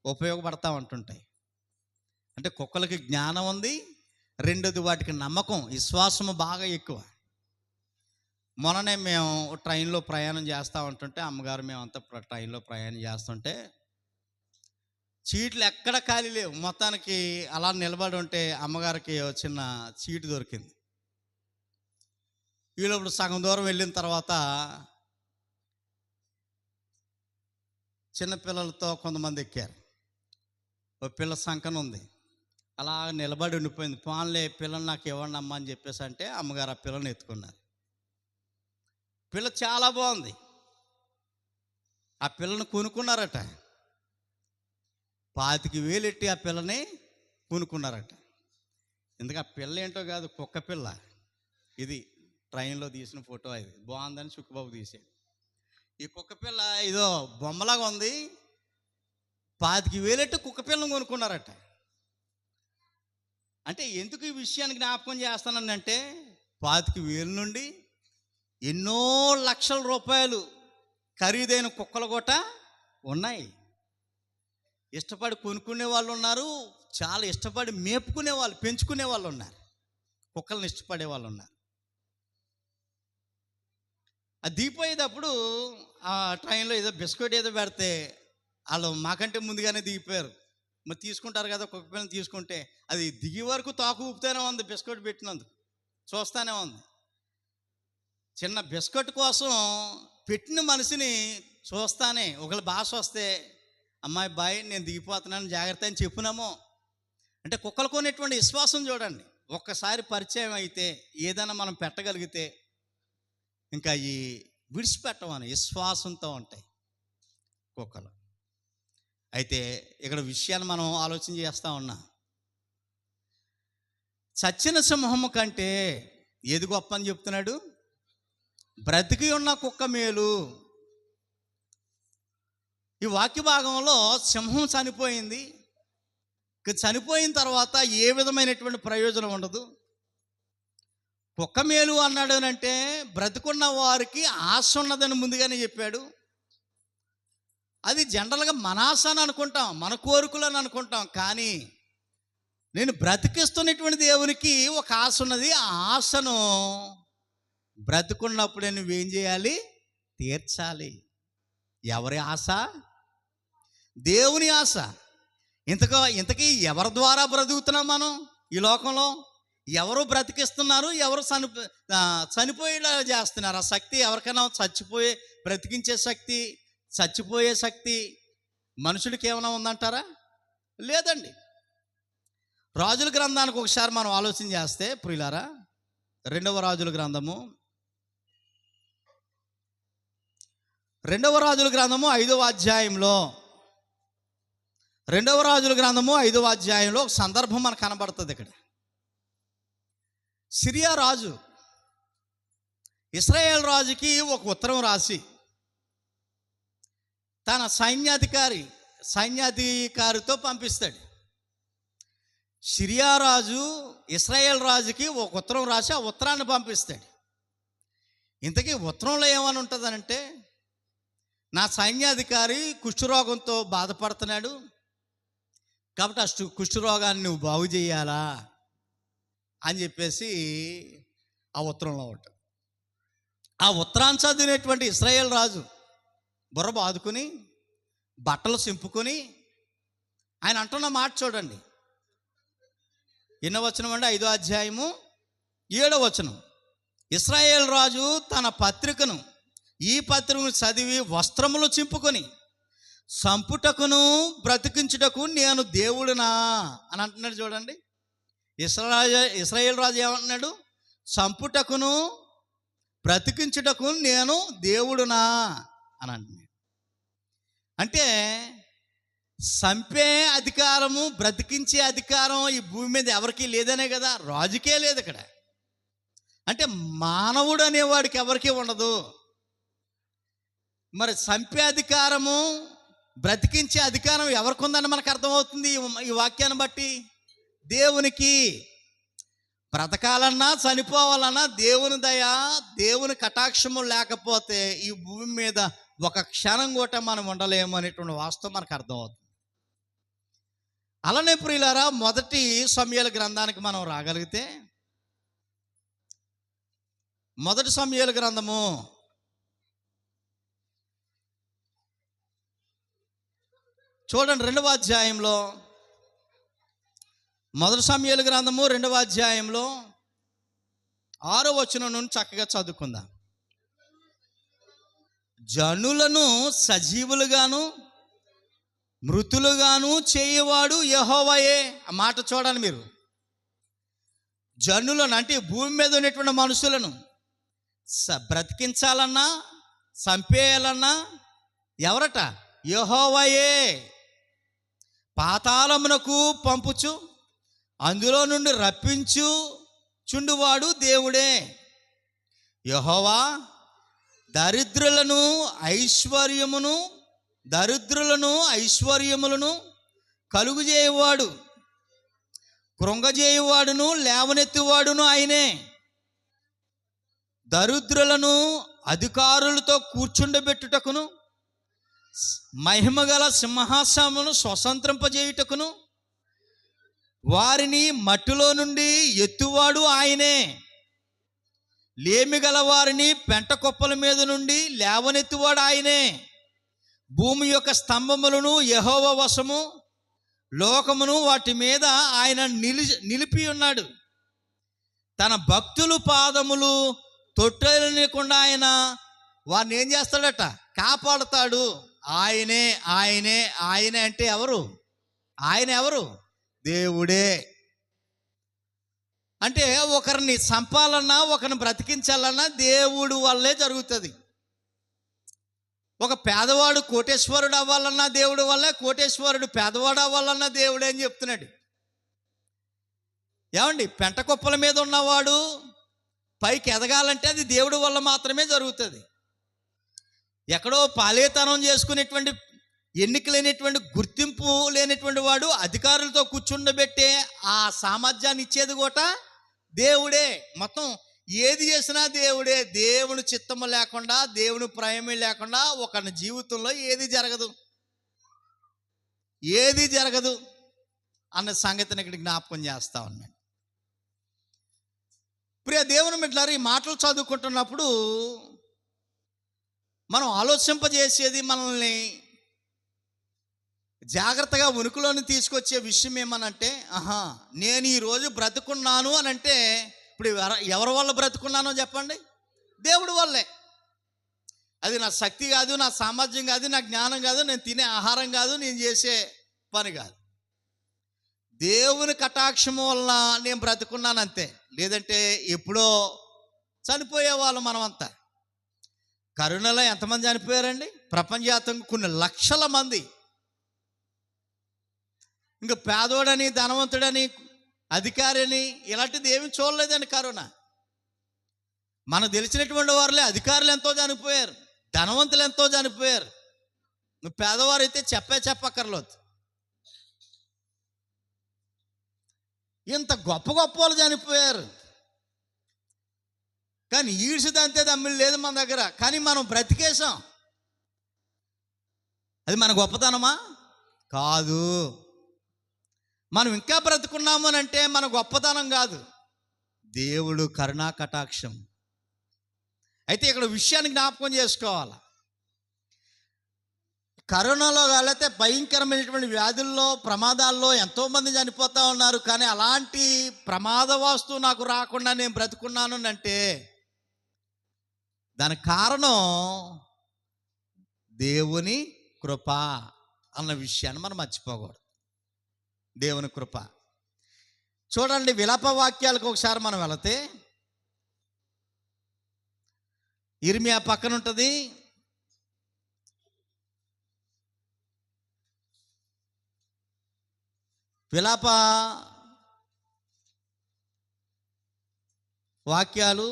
ఉపయోగపడతా ఉంటుంటాయి. అంటే కుక్కలకి జ్ఞానం ఉంది. రెండోది వాటికి నమ్మకం, విశ్వాసము బాగా ఎక్కువ. మొన్ననే మేము ట్రైన్లో ప్రయాణం చేస్తూ ఉంటుంటే, అమ్మగారు మేమంతా ట్రైన్లో ప్రయాణం చేస్తుంటే సీట్లు ఎక్కడ ఖాళీ లేవు. మొత్తానికి అలా నిలబడి ఉంటే అమ్మగారికి చిన్న సీటు దొరికింది. వీళ్ళప్పుడు సగం దూరం వెళ్ళిన తర్వాత చిన్నపిల్లలతో కొంతమంది ఎక్కారు. ఓ పిల్ల సంకన ఉంది, అలా నిలబడి ఉండిపోయింది. పోన్లే పిల్లని నాకు ఇవ్వండి అమ్మ అని చెప్పేసి అంటే అమ్మగారు ఆ పిల్లని ఎత్తుకున్నారు. పిల్ల చాలా బాగుంది. ఆ పిల్లని కొనుక్కున్నారట. 25,000 ఎట్టి ఆ పిల్లని కొనుక్కున్నారట. ఎందుకు ఆ పిల్ల ఏంటో కాదు, కుక్క పిల్ల. ఇది ట్రైన్లో తీసిన ఫోటో. ఇది బాగుందని చుక్కుబాబు తీసాడు. ఈ కుక్క పిల్ల ఏదో బొమ్మలాగా ఉంది. 25,000 ఎట్టి కుక్క పిల్లని కొనుక్కున్నారట. అంటే ఎందుకు ఈ విషయాన్ని జ్ఞాపకం చేస్తానంటే, 25,000 నుండి ఎన్నో లక్షల రూపాయలు ఖరీదైన కుక్కలు కూడా ఉన్నాయి. ఇష్టపడి కొనుక్కునే వాళ్ళు ఉన్నారు, చాలా ఇష్టపడి మేపుకునే వాళ్ళు, పెంచుకునే వాళ్ళు ఉన్నారు, కుక్కలను ఇష్టపడే వాళ్ళు ఉన్నారు. అది దిగిపోయేటప్పుడు ఆ ట్రైన్లో ఏదో బిస్కెట్ ఏదో పెడితే వాళ్ళు మాకంటే ముందుగానే దిగిపోయారు. మరి తీసుకుంటారు కదా కుక్క పిల్లని. తీసుకుంటే అది దిగి వరకు తోక ఊపుతూనే ఉంది. బిస్కెట్ పెట్టినందుకు చూస్తానే ఉంది. చిన్న బిస్కెట్ కోసం పెట్టిన మనిషిని చూస్తానే ఒకళ్ళ భాష వస్తే, అమ్మాయి బాయ్ నేను దిగిపోతున్నాను జాగ్రత్త అని చెప్పునామో. అంటే కుక్కలు కొనేటువంటి విశ్వాసం చూడండి. ఒక్కసారి పరిచయం అయితే ఏదైనా మనం పెట్టగలిగితే ఇంకా ఈ విడిచిపెట్టమని విశ్వాసంతో ఉంటాయి కుక్కలు. అయితే ఇక్కడ విషయాన్ని మనం ఆలోచన చేస్తూ ఉన్నా. చచ్చిన సింహము కంటే ఏది గొప్ప అని చెప్తున్నాడు? బ్రతికి ఉన్న కుక్క మేలు. ఈ వాక్య భాగంలో సింహం చనిపోయింది. చనిపోయిన తర్వాత ఏ విధమైనటువంటి ప్రయోజనం ఉండదు. కుక్క మేలు అన్నాడు అంటే బ్రతికున్న వారికి ఆశ ఉన్నదని ముందుగానే చెప్పాడు. అది జనరల్గా మన ఆశ అని అనుకుంటాం, మన కోరికలు అని అనుకుంటాం. కానీ నేను బ్రతికిస్తున్నటువంటి దేవునికి ఒక ఆశ ఉన్నది. ఆ ఆశను బ్రతుకున్నప్పుడే నువ్వేం చేయాలి? తీర్చాలి. ఎవరి ఆశ? దేవుని ఆశ. ఇంతకీ ఎవరి ద్వారా బ్రతుకుతున్నాం మనం ఈ లోకంలో? ఎవరు బ్రతికిస్తున్నారు, ఎవరు చనిపోయేలా చేస్తున్నారు? ఆ శక్తి ఎవరికైనా బ్రతికించే శక్తి, చచ్చిపోయే శక్తి మనుషుడికి ఏమైనా ఉందంటారా? లేదండి. రాజుల గ్రంథానికి ఒకసారి మనం ఆలోచన చేస్తే ప్రియులారా, 2వ రాజుల గ్రంథము 5వ అధ్యాయంలో రెండవ రాజుల గ్రంథము 5వ అధ్యాయంలో ఒక సందర్భం మనకు కనబడుతుంది. ఇక్కడ సిరియా రాజు ఇశ్రాయేల్ రాజుకి ఒక ఉత్తరం రాసి తన సైన్యాధికారితో పంపిస్తాడు. సిరియా రాజు ఇశ్రాయేల్ రాజుకి ఒక ఉత్తరం రాసి ఆ ఉత్తరాన్ని పంపిస్తాడు. ఇంతకీ ఉత్తరంలో ఏమని ఉంటుందనంటే, నా సైన్యాధికారి కుష్ఠరోగంతో బాధపడుతున్నాడు కాబట్టి ఆ కుష్ఠరోగాన్ని నువ్వు బాగు చేయాలా అని చెప్పేసి ఆ ఉత్తరంలో ఉంటుంది. ఆ ఉత్తరాన్ని చదివినటువంటి ఇశ్రాయేల్ రాజు బుర్ర బాదుకుని బట్టలు సింపుకొని ఆయన అంటున్న మాట చూడండి. ఎన్నో వచనం అండి? 5వ అధ్యాయము 7వ వచనం. ఇశ్రాయేల్ రాజు తన పత్రికను ఈ పత్రికను చదివి వస్త్రములు చింపుకొని సంపుటకును బ్రతికించుటకు నేను దేవుడునా అని అంటున్నాడు. చూడండి, ఇశ్రాయేల్ రాజు ఏమంటున్నాడు? సంపుటకును బ్రతికించుటకు నేను దేవుడునా అని అంటున్నాడు. అంటే చంపే అధికారము, బ్రతికించే అధికారం ఈ భూమి మీద ఎవరికీ లేదనే కదా, రాజుకే లేదు ఇక్కడ. అంటే మానవుడు అనేవాడికి ఎవరికీ ఉండదు. మరి చంపే అధికారము, బ్రతికించే అధికారం ఎవరికి ఉందని మనకు అర్థమవుతుంది ఈ వాక్యాన్ని బట్టి. దేవునికి. బ్రతకాలన్నా చనిపోవాలన్నా దేవుని దయ, దేవుని కటాక్షము లేకపోతే ఈ భూమి మీద ఒక క్షణం కూడా మనం ఉండలేము అనేటువంటి వాస్తవం మనకు అర్థమవుతుంది. అలానే ప్రియులారా, మొదటి సమూయేలు గ్రంథానికి మనం రాగలిగితే, మొదటి సమూయేలు గ్రంథము చూడండి 2వ అధ్యాయంలో, మొదటి సమూయేలు గ్రంథము 2వ అధ్యాయంలో 6వ వచనం నుండి చక్కగా చదువుకుందాం. జనులను సజీవులుగాను మృతులుగాను చేయవాడు యెహోవాయే. ఆ మాట చూడండి మీరు. జనులను అంటే భూమి మీద ఉన్నటువంటి మనుషులను బ్రతికించాలన్నా చంపేయాలన్నా ఎవరట? యెహోవాయే. పాతాళమునకు పంపుచు అందులో నుండి రప్పించు చుండువాడు దేవుడే. యెహోవా దరిద్రులను ఐశ్వర్యములను కలుగుజేయువాడు, కృంగజేయువాడును లేవనెత్తువాడును ఆయనే. దరిద్రులను అధికారులతో కూర్చుండబెట్టుటకును, మహిమగల సింహాసనమును స్వతంత్రింపజేయుటకును, వారిని మట్టిలో నుండి ఎత్తువాడు ఆయనే. లేమిగల వారిని పెంట కుప్పల మీద నుండి లేవనెత్తువాడు ఆయనే. భూమి యొక్క స్తంభములను యెహోవా వశము, లోకమును వాటి మీద ఆయన నిలిపి ఉన్నాడు. తన భక్తులు పాదములు తొట్టెలనికుండా ఆయన వారిని ఏం చేస్తాడట? కాపాడుతాడు. ఆయనే ఆయనే ఆయనే అంటే ఎవరు? ఆయన ఎవరు? దేవుడే. అంటే ఒకరిని చంపాలన్నా ఒకరిని బ్రతికించాలన్నా దేవుడు వల్లే జరుగుతుంది. ఒక పేదవాడు కోటేశ్వరుడు అవ్వాలన్నా దేవుడు వల్లే, కోటేశ్వరుడు పేదవాడు అవ్వాలన్నా దేవుడే అని చెప్తున్నాడు. ఏమండి, పెంట కుప్పల మీద ఉన్నవాడు పైకి ఎదగాలంటే అది దేవుడి వల్ల మాత్రమే జరుగుతుంది. ఎక్కడో పాలేతనం చేసుకునేటువంటి, ఎన్నిక లేనటువంటి, గుర్తింపు లేనటువంటి వాడు అధికారులతో కూర్చుండబెట్టే ఆ సామర్థ్యాన్ని ఇచ్చేది కూడా దేవుడే. మొత్తం ఏది చేసినా దేవుడే. దేవుని చిత్తము లేకుండా, దేవుని ప్రేమ లేకుండా ఒకరి జీవితంలో ఏది జరగదు అన్న సంగతిని ఇక్కడ జ్ఞాపకం చేస్తా ఉన్నాను. ప్రియ దేవుని బిడ్డలారా, ఈ మాటలు చదువుకుంటున్నప్పుడు మనం ఆలోచింపజేసేది, మనల్ని జాగ్రత్తగా ఉనికిలోని తీసుకొచ్చే విషయం ఏమనంటే, నేను ఈరోజు బ్రతుకున్నాను అని అంటే, ఇప్పుడు ఎవరి వల్ల బ్రతుకున్నానో చెప్పండి? దేవుడి వల్లే. అది నా శక్తి కాదు, నా సామర్థ్యం కాదు, నా జ్ఞానం కాదు, నేను తినే ఆహారం కాదు, నేను చేసే పని కాదు. దేవుని కటాక్షము వల్ల నేను బ్రతుకున్నాను అంతే. లేదంటే ఎప్పుడో చనిపోయేవాళ్ళం మనమంతా. కరోనాలో ఎంతమంది చనిపోయారండి? ప్రపంచవ్యాప్తంగా కొన్ని లక్షల మంది. ఇంకా పేదోడని, ధనవంతుడని, అధికారి అని ఇలాంటిది ఏమి చూడలేదండి కరోనా. మనకు తెలిసినటువంటి వారులే అధికారులు ఎంతో చనిపోయారు, ధనవంతులు ఎంతో చనిపోయారు. పేదవారు అయితే చెప్పక్కర్లేదు. ఇంత గొప్ప గొప్ప వాళ్ళు చనిపోయారు, కానీ ఈడ్చిదంతే దమ్మిడి లేదు మన దగ్గర. కానీ మనం బ్రతికేశాం. అది మన గొప్పతనమా? కాదు. మనం ఇంకా బ్రతుకున్నాము అని అంటే మన గొప్పతనం కాదు, దేవుడు కరుణా కటాక్షం. అయితే ఇక్కడ విషయాన్ని జ్ఞాపకం చేసుకోవాలి. కరోనాలో వెళితే భయంకరమైనటువంటి వ్యాధుల్లో, ప్రమాదాల్లో ఎంతోమంది చనిపోతూ ఉన్నారు. కానీ అలాంటి ప్రమాదవస్తు నాకు రాకుండా నేను బ్రతుకున్నాను అంటే దానికి కారణం దేవుని కృప అన్న విషయాన్ని మనం మర్చిపోకూడదు. దేవుని కృప. చూడండి, విలాప వాక్యాలకు ఒకసారి మనం వెళితే ఇర్మియా పక్కన ఉంటుంది. విలాప వాక్యాలు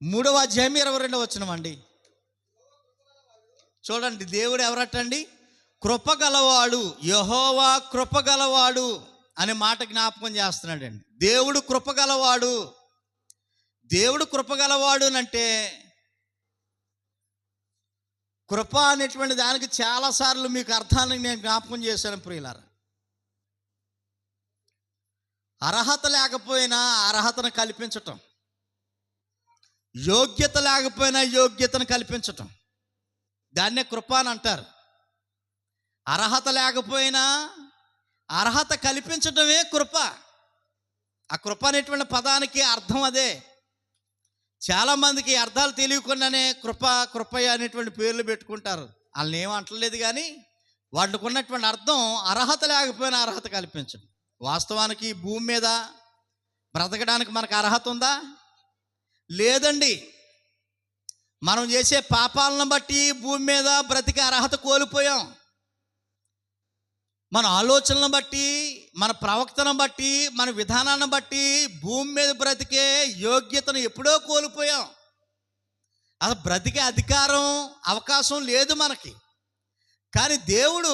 3వ అధ్యాయం 22వ వచనం అండి. చూడండి, దేవుడు ఎవరటండి? కృపగలవాడు, యెహోవా కృపగలవాడు అనే మాట జ్ఞాపకం చేస్తున్నాడండి. దేవుడు కృపగలవాడు. దేవుడు కృపగలవాడు అంటే కృప అనేటువంటి దానికి చాలాసార్లు మీకు అర్థాన్ని నేను జ్ఞాపకం చేశాను ప్రియులారా. అర్హత లేకపోయినా అర్హతను కల్పించటం, యోగ్యత లేకపోయినా యోగ్యతను కల్పించటం, దాన్నే కృప అని అంటారు. అర్హత లేకపోయినా అర్హత కల్పించటమే కృప. ఆ కృప అనేటువంటి పదానికి అర్థం అదే. చాలామందికి అర్థాలు తెలియకుండానే కృపయ్య అనేటువంటి పేర్లు పెట్టుకుంటారు. వాళ్ళని ఏమీ అంటలేదు, కానీ వాటికి ఉన్నటువంటి అర్థం అర్హత లేకపోయినా అర్హత కల్పించడం. వాస్తవానికి భూమి మీద బ్రతకడానికి మనకు అర్హత ఉందా? లేదండి. మనం చేసే పాపాలను బట్టి భూమి మీద బ్రతికే అర్హత కోల్పోయాం. మన ఆలోచనలను బట్టి, మన ప్రవక్తను బట్టి, మన విధానాన్ని బట్టి భూమి మీద బ్రతికే యోగ్యతను ఎప్పుడో కోల్పోయాం. అసలు బ్రతికే అధికారం, అవకాశం లేదు మనకి. కానీ దేవుడు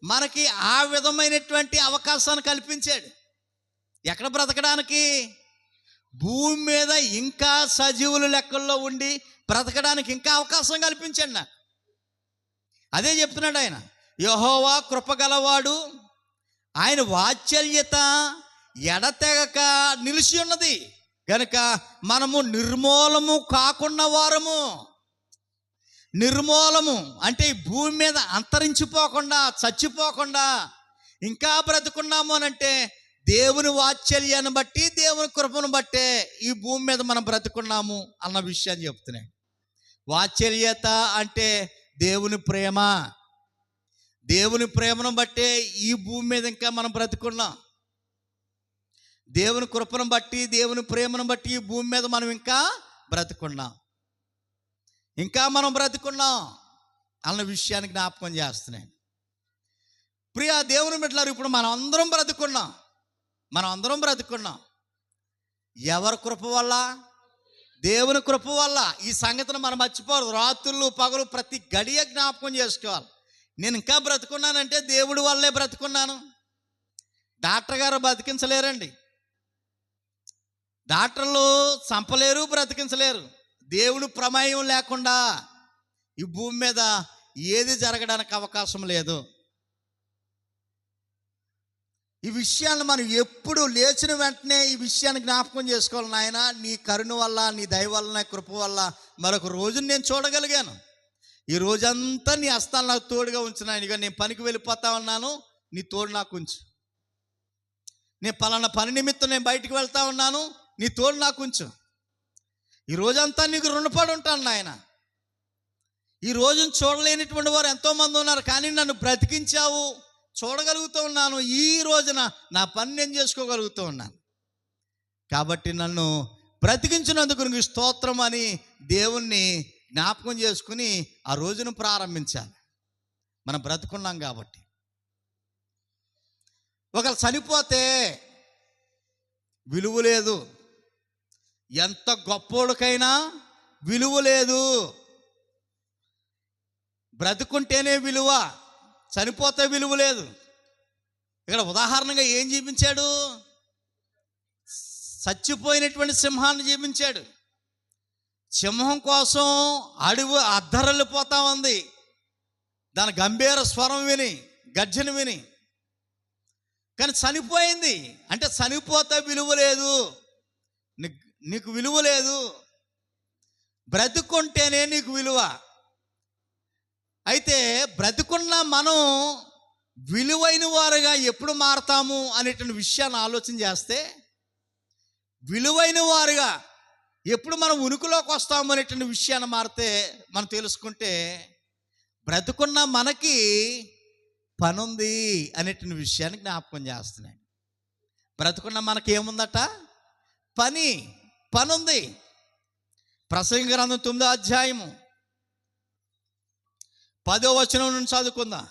మనకి ఆ విధమైనటువంటి అవకాశాన్ని కల్పించాడు. ఎక్కడ బ్రతకడానికి? భూమి మీద ఇంకా సజీవుల లెక్కల్లో ఉండి బ్రతకడానికి ఇంకా అవకాశం కల్పించాడు నాకు. అదే చెప్తున్నాడు ఆయన, యెహోవా కృపగలవాడు, ఆయన వాత్సల్యత ఎడతెగక నిలిచి ఉన్నది గనుక మనము నిర్మూలము కాకుండా వారము. నిర్మూలము అంటే ఈ భూమి మీద అంతరించిపోకుండా, చచ్చిపోకుండా ఇంకా బ్రతుకున్నాము అని అంటే దేవుని వాత్సల్యాన్ని బట్టి, దేవుని కృపను బట్టే ఈ భూమి మీద మనం బ్రతుకున్నాము అన్న విషయాన్ని చెప్తున్నాయి. వాత్సల్యత అంటే దేవుని ప్రేమ. దేవుని ప్రేమను బట్టే ఈ భూమి మీద ఇంకా మనం బ్రతుకున్నాం. దేవుని కృపను బట్టి, దేవుని ప్రేమను బట్టి ఈ భూమి మీద మనం ఇంకా బ్రతుకున్నాం. మనం బ్రతుకున్నాం అన్న విషయాన్ని జ్ఞాపకం చేస్తున్నాయి. ప్రియా దేవుని బిడ్డలారా, ఇప్పుడు మనం అందరం బ్రతుకున్నాం. ఎవరి కృప వల్ల? దేవుని కృప వల్ల. ఈ సంగతిని మనం మర్చిపోరు. రాత్రులు పగలు ప్రతి గడియ జ్ఞాపకం చేసుకోవాలి. నేను ఇంకా బ్రతుకున్నానంటే దేవుడి వల్లే బ్రతుకున్నాను. డాక్టర్ గారు బ్రతికించలేరండి, డాక్టర్లు చంపలేరు, బ్రతికించలేరు. దేవుడు ప్రమేయం లేకుండా ఈ భూమి మీద ఏది జరగడానికి అవకాశం లేదు. ఈ విషయాన్ని మనం ఎప్పుడు లేచిన వెంటనే ఈ విషయాన్ని జ్ఞాపకం చేసుకోవాలి. నాయన, నీ కరుణ వల్ల, నీ దయ వల్ల, నీ కృప వల్ల మరొక రోజుని నేను చూడగలిగాను. ఈ రోజంతా నీ హస్తాలు నాకు తోడుగా ఉంచిన. ఇక నేను పనికి వెళ్ళిపోతా ఉన్నాను, నీ తోడు నాకు ఉంచు. నేను పలానా పని నిమిత్తం నేను బయటికి వెళ్తా ఉన్నాను, నీ తోడు నాకు ఉంచు. ఈ రోజంతా నీకు రుణపడి ఉంటాను నాయన. ఈ రోజును చూడలేనిటువంటి వారు ఎంతోమంది ఉన్నారు, కానీ నన్ను బ్రతికించావు, చూడగలుగుతూ ఉన్నాను. ఈ రోజున నా పని నేను చేసుకోగలుగుతూ ఉన్నాను. కాబట్టి నన్ను బ్రతికించినందుకు నీకు స్తోత్రం అని దేవుణ్ణి జ్ఞాపకం చేసుకుని ఆ రోజును ప్రారంభించాలి. మనం బ్రతుకున్నాం కాబట్టి. ఒకళ్ళు చనిపోతే విలువ లేదు, ఎంత గొప్పోడికైనా విలువ లేదు. బ్రతుకుంటేనే విలువ, చనిపోతే విలువ లేదు. ఇక్కడ ఉదాహరణగా ఏం చూపించాడు? చచ్చిపోయినటువంటి సింహాన్ని చూపించాడు. సింహం కోసం అడవి అద్దరల్లిపోతా ఉంది, దాని గంభీర స్వరం విని, గర్జన విని. కానీ చనిపోయింది అంటే చనిపోతే విలువ లేదు, నీకు విలువ లేదు. బ్రతుకుంటేనే నీకు విలువ. అయితే బ్రతుకున్న మనం విలువైన వారుగా ఎప్పుడు మారతాము అనేటువంటి విషయాన్ని ఆలోచన చేస్తే, విలువైన వారుగా ఎప్పుడు మనం ఉనికిలోకి వస్తాము అనేటువంటి విషయాన్ని మారితే మనం తెలుసుకుంటే, బ్రతుకున్న మనకి పని ఉంది అనేటువంటి విషయాన్ని జ్ఞాపకం చేస్తున్నాయి. బ్రతుకున్న మనకి ఏముందట? పని ఉంది. ప్రసంగి గ్రంథం 9వ అధ్యాయము 10వ వచనం నుంచి చదువుకుందాం.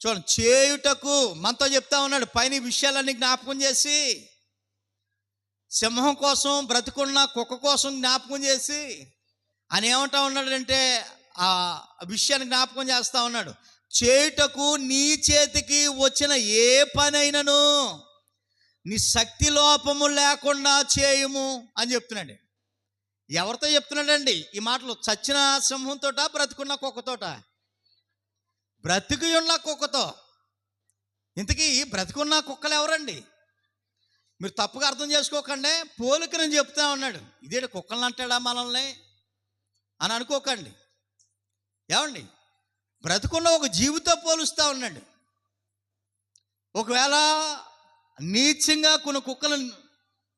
చూడండి, చేయుటకు మనతో చెప్తా ఉన్నాడు. పైన విషయాలన్నీ జ్ఞాపకం చేసి, సింహం కోసం, బ్రతుకున్న కుక్క కోసం జ్ఞాపకం చేసి అని ఏమంటా ఉన్నాడంటే, ఆ విషయాన్ని జ్ఞాపకం చేస్తా ఉన్నాడు. చేయుటకు నీ చేతికి వచ్చిన ఏ పనైనను నీ శక్తి లోపము లేకుండా చేయుము అని చెప్తున్నాడు. ఎవరితో చెప్తున్నాడండి ఈ మాటలు? చచ్చిన సింహంతోట, బ్రతుకున్న కుక్కతోట? బ్రతికి ఉన్న కుక్కతో. ఇంతకీ బ్రతికున్న కుక్కలు ఎవరండి? మీరు తప్పుగా అర్థం చేసుకోకండి, పోలిక నేను చెప్తా ఉన్నాడు. ఇదేంటి కుక్కలను అంటాడా మనల్ని అని అనుకోకండి. ఏమండి, బ్రతుకున్న ఒక జీవితో పోలుస్తూ ఉన్నాడు. ఒకవేళ నీచంగా కొన్ని కుక్కలు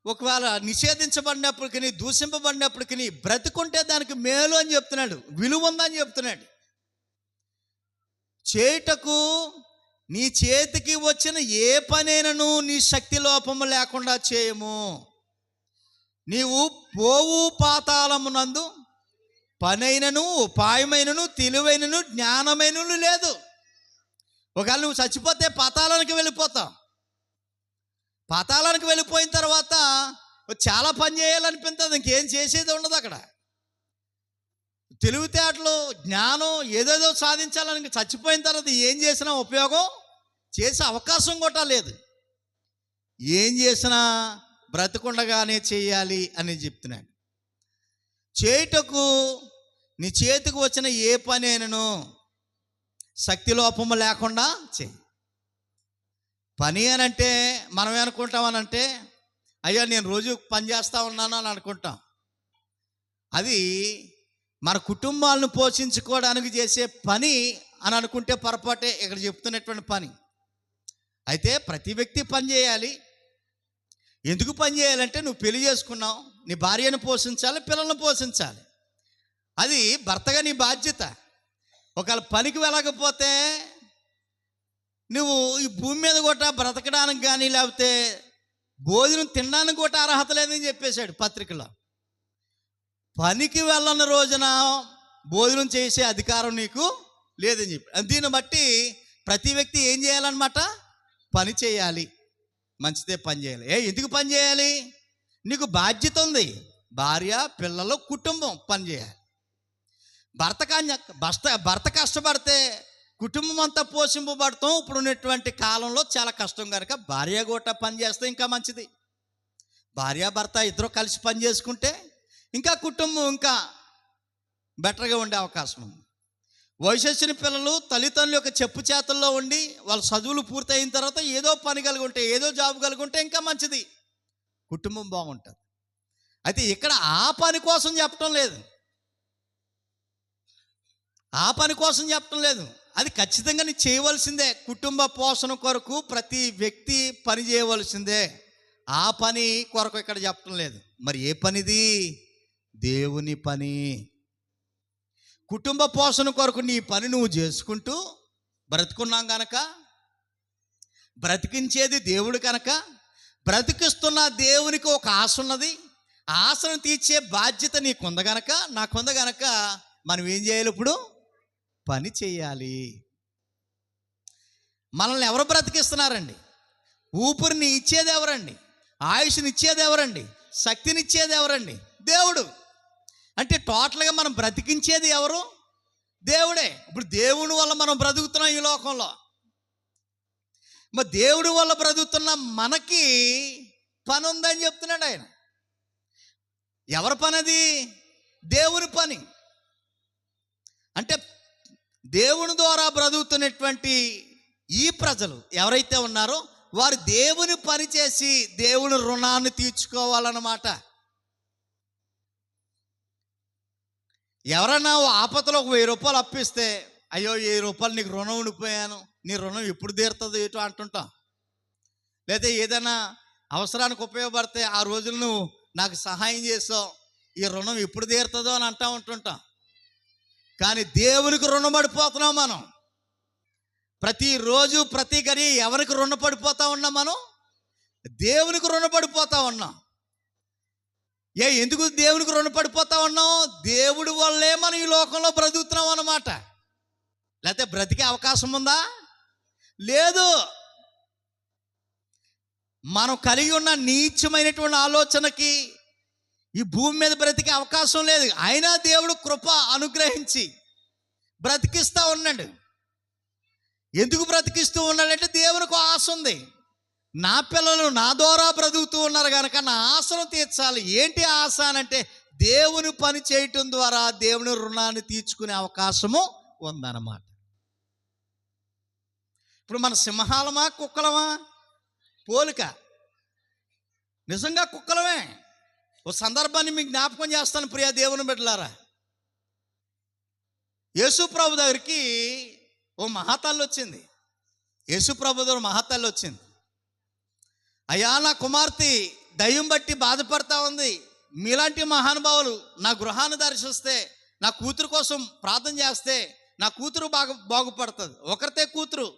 ఒకవేళ నిషేధించబడినప్పటికీ, దూషింపబడినప్పటికీ బ్రతుకుంటే దానికి మేలు అని చెప్తున్నాడు, విలువ ఉందని చెప్తున్నాడు. చేయుటకు నీ చేతికి వచ్చిన ఏ పనైనను నీ శక్తి లోపము లేకుండా చేయము. నీవు పోవు పాతాళమునందు పనైనను, ఉపాయమైనను, తెలివైనను, జ్ఞానమైనను లేదు. ఒకవేళ నువ్వు చచ్చిపోతే పాతాళానికి వెళ్ళిపోతావు. పాతాళానికి వెళ్ళిపోయిన తర్వాత చాలా పని చేయాలనిపిస్తుంది, ఇంకేం చేసేది ఉండదు అక్కడ. తెలివితేటలు, జ్ఞానం, ఏదేదో సాధించాలని చచ్చిపోయిన తర్వాత ఏం చేసినా ఉపయోగం చేసే అవకాశం కూడా లేదు. ఏం చేసినా బ్రతుకుండగానే చేయాలి అని చెప్తున్నాడు. చేయుటకు నీ చేతికి వచ్చిన ఏ పనేనను శక్తి లోపము లేకుండా చేయి. పని అని అంటే మనం ఏమనుకుంటామనంటే, అయ్యా నేను రోజు పని చేస్తూ ఉన్నాను అని అనుకుంటాం. అది మన కుటుంబాలను పోషించుకోవడానికి చేసే పని అని అనుకుంటే పొరపాటే ఇక్కడ చెప్తున్నటువంటి పని. అయితే ప్రతి వ్యక్తి పని చేయాలి. ఎందుకు పని చేయాలంటే, నువ్వు పెళ్లి చేసుకున్నావు, నీ భార్యను పోషించాలి, పిల్లలను పోషించాలి. అది భర్తగా నీ బాధ్యత. ఒకవేళ పనికి వెళ్ళకపోతే నువ్వు ఈ భూమి మీద కూడా బ్రతకడానికి కానీ, లేకపోతే భోజనం తినడానికి కూడా అర్హత లేదని చెప్పేశాడు పత్రికలో. పనికి వెళ్ళని రోజున భోజనం చేసే అధికారం నీకు లేదని చెప్పి, దీన్ని బట్టి ప్రతి వ్యక్తి ఏం చేయాలన్నమాట? పని చేయాలి. మంచిదే, పని చేయాలి. ఎందుకు పని చేయాలి? నీకు బాధ్యత ఉంది. భార్య, పిల్లలు, కుటుంబం పని చేయాలి. భర్త కష్టపడితే కుటుంబం అంతా పోషింపబడతాం. ఇప్పుడు ఉన్నటువంటి కాలంలో చాలా కష్టం కనుక భార్య కూడా పని చేస్తే ఇంకా మంచిది. భార్య భర్త ఇద్దరు కలిసి పని చేసుకుంటే ఇంకా కుటుంబం ఇంకా బెటర్గా ఉండే అవకాశం ఉంది. వయసు వచ్చిన పిల్లలు తల్లిదండ్రుల యొక్క చెప్పు చేతుల్లో ఉండి వాళ్ళ చదువులు పూర్తయిన తర్వాత ఏదో పని కలిగి ఉంటే, ఏదో జాబ్ కలిగి ఉంటే ఇంకా మంచిది, కుటుంబం బాగుంటుంది. అయితే ఇక్కడ ఆ పని కోసం చెప్పటం లేదు, ఆ పని కోసం చెప్పటం లేదు. అది ఖచ్చితంగా నీ చేయవలసిందే. కుటుంబ పోషణ కొరకు ప్రతి వ్యక్తి పని చేయవలసిందే. ఆ పని కొరకు ఇక్కడ చెప్పటం లేదు. మరి ఏ పనిది? దేవుని పని. కుటుంబ పోషణ కొరకు నీ పని నువ్వు చేసుకుంటూ బ్రతుకున్నాం కనుక, బ్రతికించేది దేవుడు కనుక, బ్రతికిస్తున్న దేవునికి ఒక ఆశ ఉన్నది. ఆ ఆశను తీర్చే బాధ్యత నీకుంది గనక, నాకుంది గనక మనం ఏం చేయాలి? ఇప్పుడు పని చేయాలి. మనల్ని ఎవరు బ్రతికిస్తున్నారండి? ఊపిరిని ఇచ్చేది ఎవరండి? ఆయుష్ని ఇచ్చేది ఎవరండి? శక్తిని ఇచ్చేది ఎవరండి? దేవుడు. అంటే టోటల్గా మనం బ్రతికించేది ఎవరు? దేవుడే. ఇప్పుడు దేవుని వల్ల మనం బ్రతుకుతున్నాం ఈ లోకంలో. మరి దేవుడి వల్ల బ్రతుకుతున్న మనకి పని ఉందని చెప్తున్నాడు ఆయన. ఎవరి పని అది? దేవుని పని. అంటే దేవుని ద్వారా బ్రతుకుతున్నటువంటి ఈ ప్రజలు ఎవరైతే ఉన్నారో వారు దేవుని పని చేసి దేవుని రుణాన్ని తీర్చుకోవాలన్నమాట. ఎవరన్నా ఆపదలో ఒక 1000 రూపాయలు అప్పిస్తే, అయ్యో 1000 రూపాయలు నీకు రుణం ఉండిపోయాను, నీ రుణం ఎప్పుడు తీరుతుందో ఏటో అంటుంటాం. లేదా ఏదైనా అవసరానికి ఉపయోగపడితే ఆ రోజులు నువ్వు నాకు సహాయం చేసావు, ఈ రుణం ఎప్పుడు తీరుతుందో అని అంటూ ఉంటుంటాం. కానీ దేవునికి రుణపడిపోతున్నాం మనం. ప్రతిరోజు ప్రతి గడి ఎవరికి రుణపడిపోతా ఉన్నాం? మనం దేవునికి రుణపడిపోతా ఉన్నాం. ఎందుకు దేవునికి రుణపడిపోతా ఉన్నాం? దేవుడి వల్లే మనం ఈ లోకంలో బ్రతుకుతున్నాం అన్నమాట. లేకపోతే బ్రతికే అవకాశం ఉందా? లేదు. మనం కలిగి ఉన్న నీచమైనటువంటి ఆలోచనకి ఈ భూమి మీద బ్రతికే అవకాశం లేదు. అయినా దేవుడు కృప అనుగ్రహించి బ్రతికిస్తూ ఉన్నాడు. ఎందుకు బ్రతికిస్తూ ఉన్నాడంటే దేవునికి ఆశ ఉంది. నా పిల్లలు నా ద్వారా బ్రతుకుతూ ఉన్నారు కనుక నా ఆశను తీర్చాలి. ఏంటి ఆశ అంటే దేవుని పని చేయటం ద్వారా దేవుని రుణాన్ని తీర్చుకునే అవకాశము ఉందన్నమాట. ఇప్పుడు మన సింహాలమా కుక్కలమా? పోలిక. నిజంగా కుక్కలమే. ఓ సందర్భాన్ని మీకు జ్ఞాపకం చేస్తాను ప్రియా దేవుని బిడ్డలారా. యేసు ప్రభు దగ్గరికి ఓ మహాతల్లి వచ్చింది. యేసు ప్రభు దగ్గర మహాతల్లి వచ్చింది. అయ్యా, నా కుమార్తె దయ్యం బట్టి బాధపడతా ఉంది. మీలాంటి మహానుభావులు నా గృహాన్ని దర్శిస్తే, నా కూతురు కోసం ప్రార్థన చేస్తే నా కూతురు బాగుపడుతుంది. ఒకరితే కూతురు,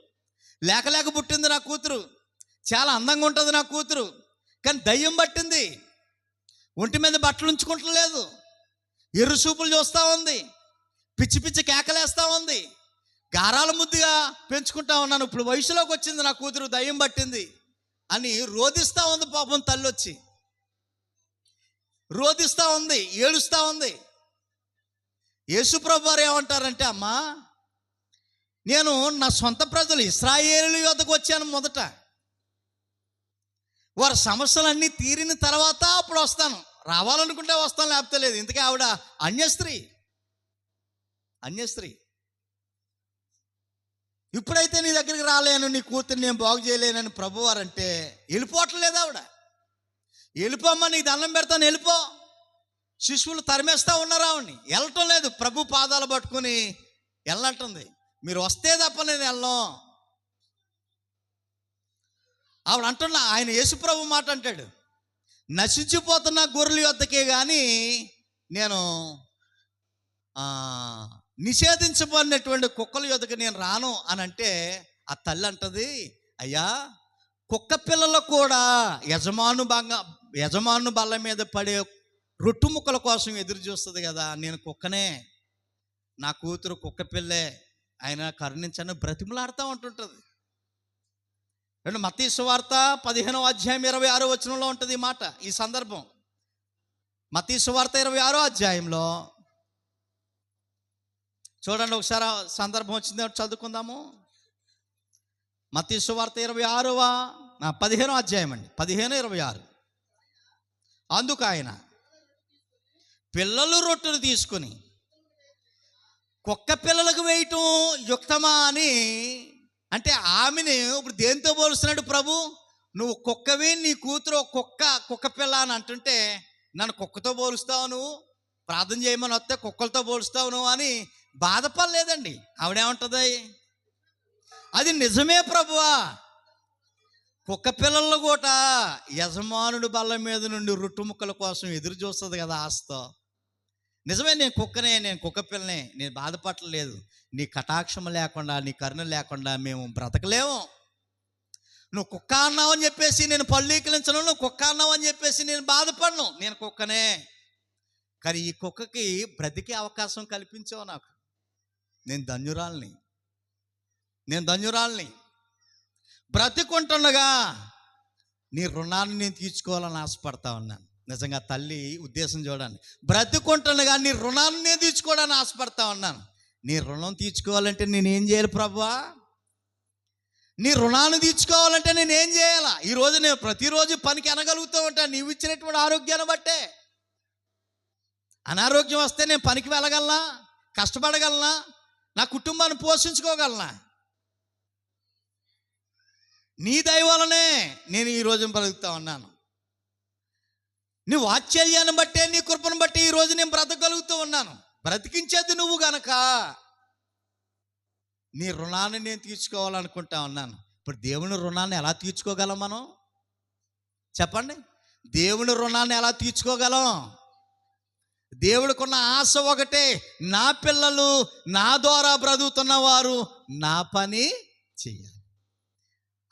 లేక పుట్టింది నా కూతురు. చాలా అందంగా ఉంటుంది నా కూతురు. కానీ దయ్యం పట్టింది. ఒంటి మీద బట్టలు ఉంచుకుంటలేదు. ఎర్రు చూపులు చూస్తూ ఉంది. పిచ్చి పిచ్చి కేకలేస్తూ ఉంది. గారాల ముద్దుగా పెంచుకుంటా ఉన్నాను. ఇప్పుడు వయసులోకి వచ్చింది నా కూతురు, దయ్యం పట్టింది అని రోధిస్తూ ఉంది. పాపం తల్లి వచ్చి రోధిస్తూ ఉంది, ఏడుస్తూ ఉంది. యేసుప్రభు వారు ఏమంటారంటే, అమ్మా, నేను నా సొంత ప్రజలు ఇశ్రాయేలు యొద్దకు వచ్చాను. మొదట వారి సమస్యలన్నీ తీరిన తర్వాత అప్పుడు వస్తాను. రావాలనుకుంటే వస్తాను, లేకపోతే లేదు. ఇంతకీ ఆవిడ అన్యస్త్రీ. ఇప్పుడైతే నీ దగ్గరికి రాలేను, నీ కూతురు నేను బాగు చేయలేనని ప్రభువారు అంటే వెళ్ళిపోవట్లేదు ఆవిడ. వెళ్ళిపోమ్మా, నీకు దండం పెడతాను, వెళ్ళిపో. శిష్యులు తరిమేస్తూ ఉన్నారు ఆవిడ్ని. వెళ్ళటం లేదు. ప్రభు పాదాలు పట్టుకుని వెళ్ళంటుంది. మీరు వస్తే తప్ప నేను వెళ్ళను. ఆవిడ అంటున్నా, ఆయన యేసుప్రభు మాట అంటాడు, నశించిపోతున్న గొర్రెల యొద్దకే కానీ నేను నిషేధించబడినటువంటి కుక్కల యొద్దకు నేను రాను అని అంటే, ఆ తల్లి అంటది, అయ్యా, కుక్క పిల్లలు కూడా యజమాను బల్ల మీద పడే రొట్టు ముక్కల కోసం ఎదురు చూస్తుంది కదా. నేను కుక్కనే, నా కూతురు కుక్క పిల్లే, ఆయన కరుణించని బ్రతిమలాడుతూ ఉంటుంటుంది. మత్తయి సువార్త 15వ అధ్యాయం 26వ వచనంలో ఉంటుంది ఈ మాట, ఈ సందర్భం. మత్తయి సువార్త 26వ అధ్యాయంలో చూడండి ఒకసారి. సందర్భం వచ్చింది, చదువుకుందాము. మత్తయి సువార్త 15వ అధ్యాయం అండి, 15:26. అందుకు ఆయన పిల్లలు రొట్టెలు తీసుకుని కుక్క పిల్లలకు వేయటం యుక్తమా అని అంటే, ఆమెని ఇప్పుడు దేంతో పోలుస్తున్నాడు ప్రభు? నువ్వు కుక్కవి, నీ కూతురు కుక్క పిల్ల అని అంటుంటే నన్ను కుక్కతో పోలుస్తావు, నువ్వు ప్రార్థన చేయమని వస్తే కుక్కలతో పోలుస్తావు నువ్వు అని బాధపడలేదండి. ఆవిడేమంటుంది? అది నిజమే ప్రభువా, కుక్క పిల్లలు కూడా యజమానుడి బల్ల మీద నుండి రొట్టు ముక్కల కోసం ఎదురు చూస్తుంది కదా ఆస్తో. నిజమే, నేను కుక్కనే, నేను కుక్క పిల్లనే, నేను బాధపడలేదు. నీ కటాక్షం లేకుండా, నీ కరుణ లేకుండా మేము బ్రతకలేము. నువ్వు కుక్క అన్నావు అని చెప్పేసి నేను పళ్ళీకలించను, నువ్వు కుక్క అన్నావు అని చెప్పేసి నేను బాధపడను, నేను కుక్కనే. కానీ ఈ కుక్కకి బ్రతికే అవకాశం కల్పించావు నాకు. నేను ధన్యురాల్ని, నేను ధన్యురాల్ని. బ్రతికుంటుండగా నీ రుణాన్ని నేను తీర్చుకోవాలని ఆశపడతా ఉన్నాను. నిజంగా తల్లి ఉద్దేశం చూడండి. బ్రతికుంటుండగా నీ రుణాన్ని నేను తీర్చుకోవడానికి ఆశపడతా ఉన్నాను. నీ రుణం తీర్చుకోవాలంటే నేనేం చేయాలి ప్రభువా? నీ రుణాన్ని తీర్చుకోవాలంటే నేనేం చేయాలా? ఈరోజు నేను ప్రతిరోజు పనికి అనగలుగుతూ ఉంటాను నీవు ఇచ్చినటువంటి ఆరోగ్యాన్ని బట్టే. అనారోగ్యం వస్తే నేను పనికి వెళ్ళగలనా? కష్టపడగలనా? నా కుటుంబాన్ని పోషించుకోగలనా? నీ దయ వలనే నేను ఈరోజు బ్రతుకుతా ఉన్నాను. నీ వాత్సల్యాన్ని బట్టే, నీ కృపను బట్టి ఈరోజు నేను బ్రతకగలుగుతూ ఉన్నాను. బ్రతికించేది నువ్వు గనక నీ రుణాన్ని నేను తీర్చుకోవాలనుకుంటా ఉన్నాను. ఇప్పుడు దేవుని రుణాన్ని ఎలా తీర్చుకోగలం మనం? చెప్పండి. దేవుని రుణాన్ని ఎలా తీర్చుకోగలం? దేవుడికున్న ఆశ ఒకటే, నా పిల్లలు నా ద్వారా బ్రతుకుతున్న వారు నా పని చెయ్యాలి.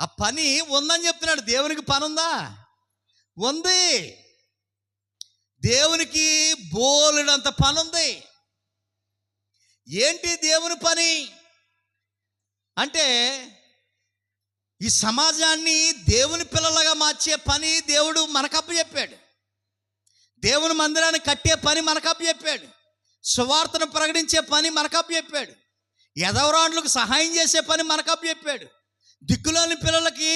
ఆ పని ఉందని చెప్తున్నాడు. దేవునికి పని ఉందా? ఉంది. దేవునికి బోలెడంత పని ఉంది. ఏంటి దేవుని పని అంటే, ఈ సమాజాన్ని దేవుని పిల్లలుగా మార్చే పని దేవుడు మనకు అప్పచెప్పాడు. దేవుని మందిరాన్ని కట్టే పని మనకు అప్పచెప్పాడు. సువార్తను ప్రకటించే పని మనకు అప్పచెప్పాడు. ఎదవరాండ్లకు సహాయం చేసే పని మనకు అప్పచెప్పాడు. దిక్కులోని పిల్లలకి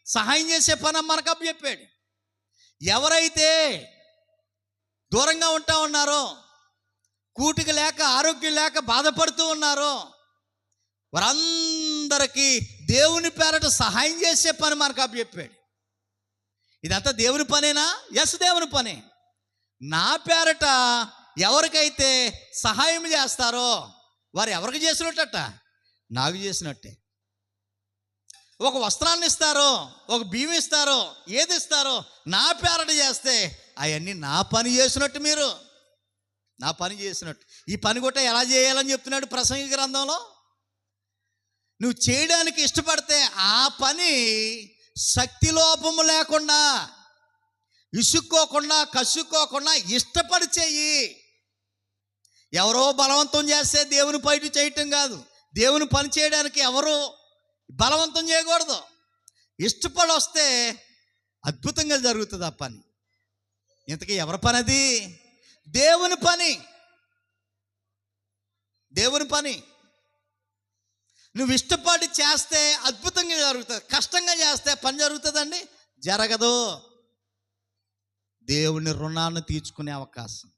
సహాయం చేసే పని మనకు అప్పచెప్పాడు. ఎవరైతే దూరంగా ఉంటా ఉన్నారో, కూటికి లేక ఆరోగ్యం లేక బాధపడుతూ ఉన్నారో, వారందరికీ దేవుని పేరట సహాయం చేసే పని మనకు అప్పచెప్పాడు. ఇదంతా దేవుని పనేనా? ఎస్, దేవుని పనే. నా పేరట ఎవరికైతే సహాయం చేస్తారో వారు ఎవరికి చేసినట్టట? నాకు చేసినట్టే. ఒక వస్త్రాన్ని ఇస్తారో, ఒక బియ్యం ఇస్తారో, ఏది ఇస్తారో నా పేరట చేస్తే అవన్నీ నా పని చేసినట్టు. మీరు నా పని చేసినట్టు. ఈ పని కూడా ఎలా చేయాలని చెప్తున్నాడు ప్రసంగి గ్రంథంలో. నువ్వు చేయడానికి ఇష్టపడితే ఆ పని శక్తి లోపము లేకుండా, ఇసుక్కోకుండా, కసుక్కోకుండా ఇష్టపడి చెయ్యి. ఎవరో బలవంతం చేస్తే దేవుని పైకి చేయటం కాదు. దేవుని పని చేయడానికి ఎవరో బలవంతం చేయకూడదు. ఇష్టపడి వస్తే అద్భుతంగా జరుగుతుంది ఆ పని. ఇంతకీ ఎవరి పని అది? దేవుని పని. దేవుని పని. నువ్వు ఇష్టపడి చేస్తే అద్భుతంగా జరుగుతుంది. కష్టంగా చేస్తే పని జరుగుతుందండి? జరగదు. దేవుని రుణాన్ని తీర్చుకునే అవకాశం.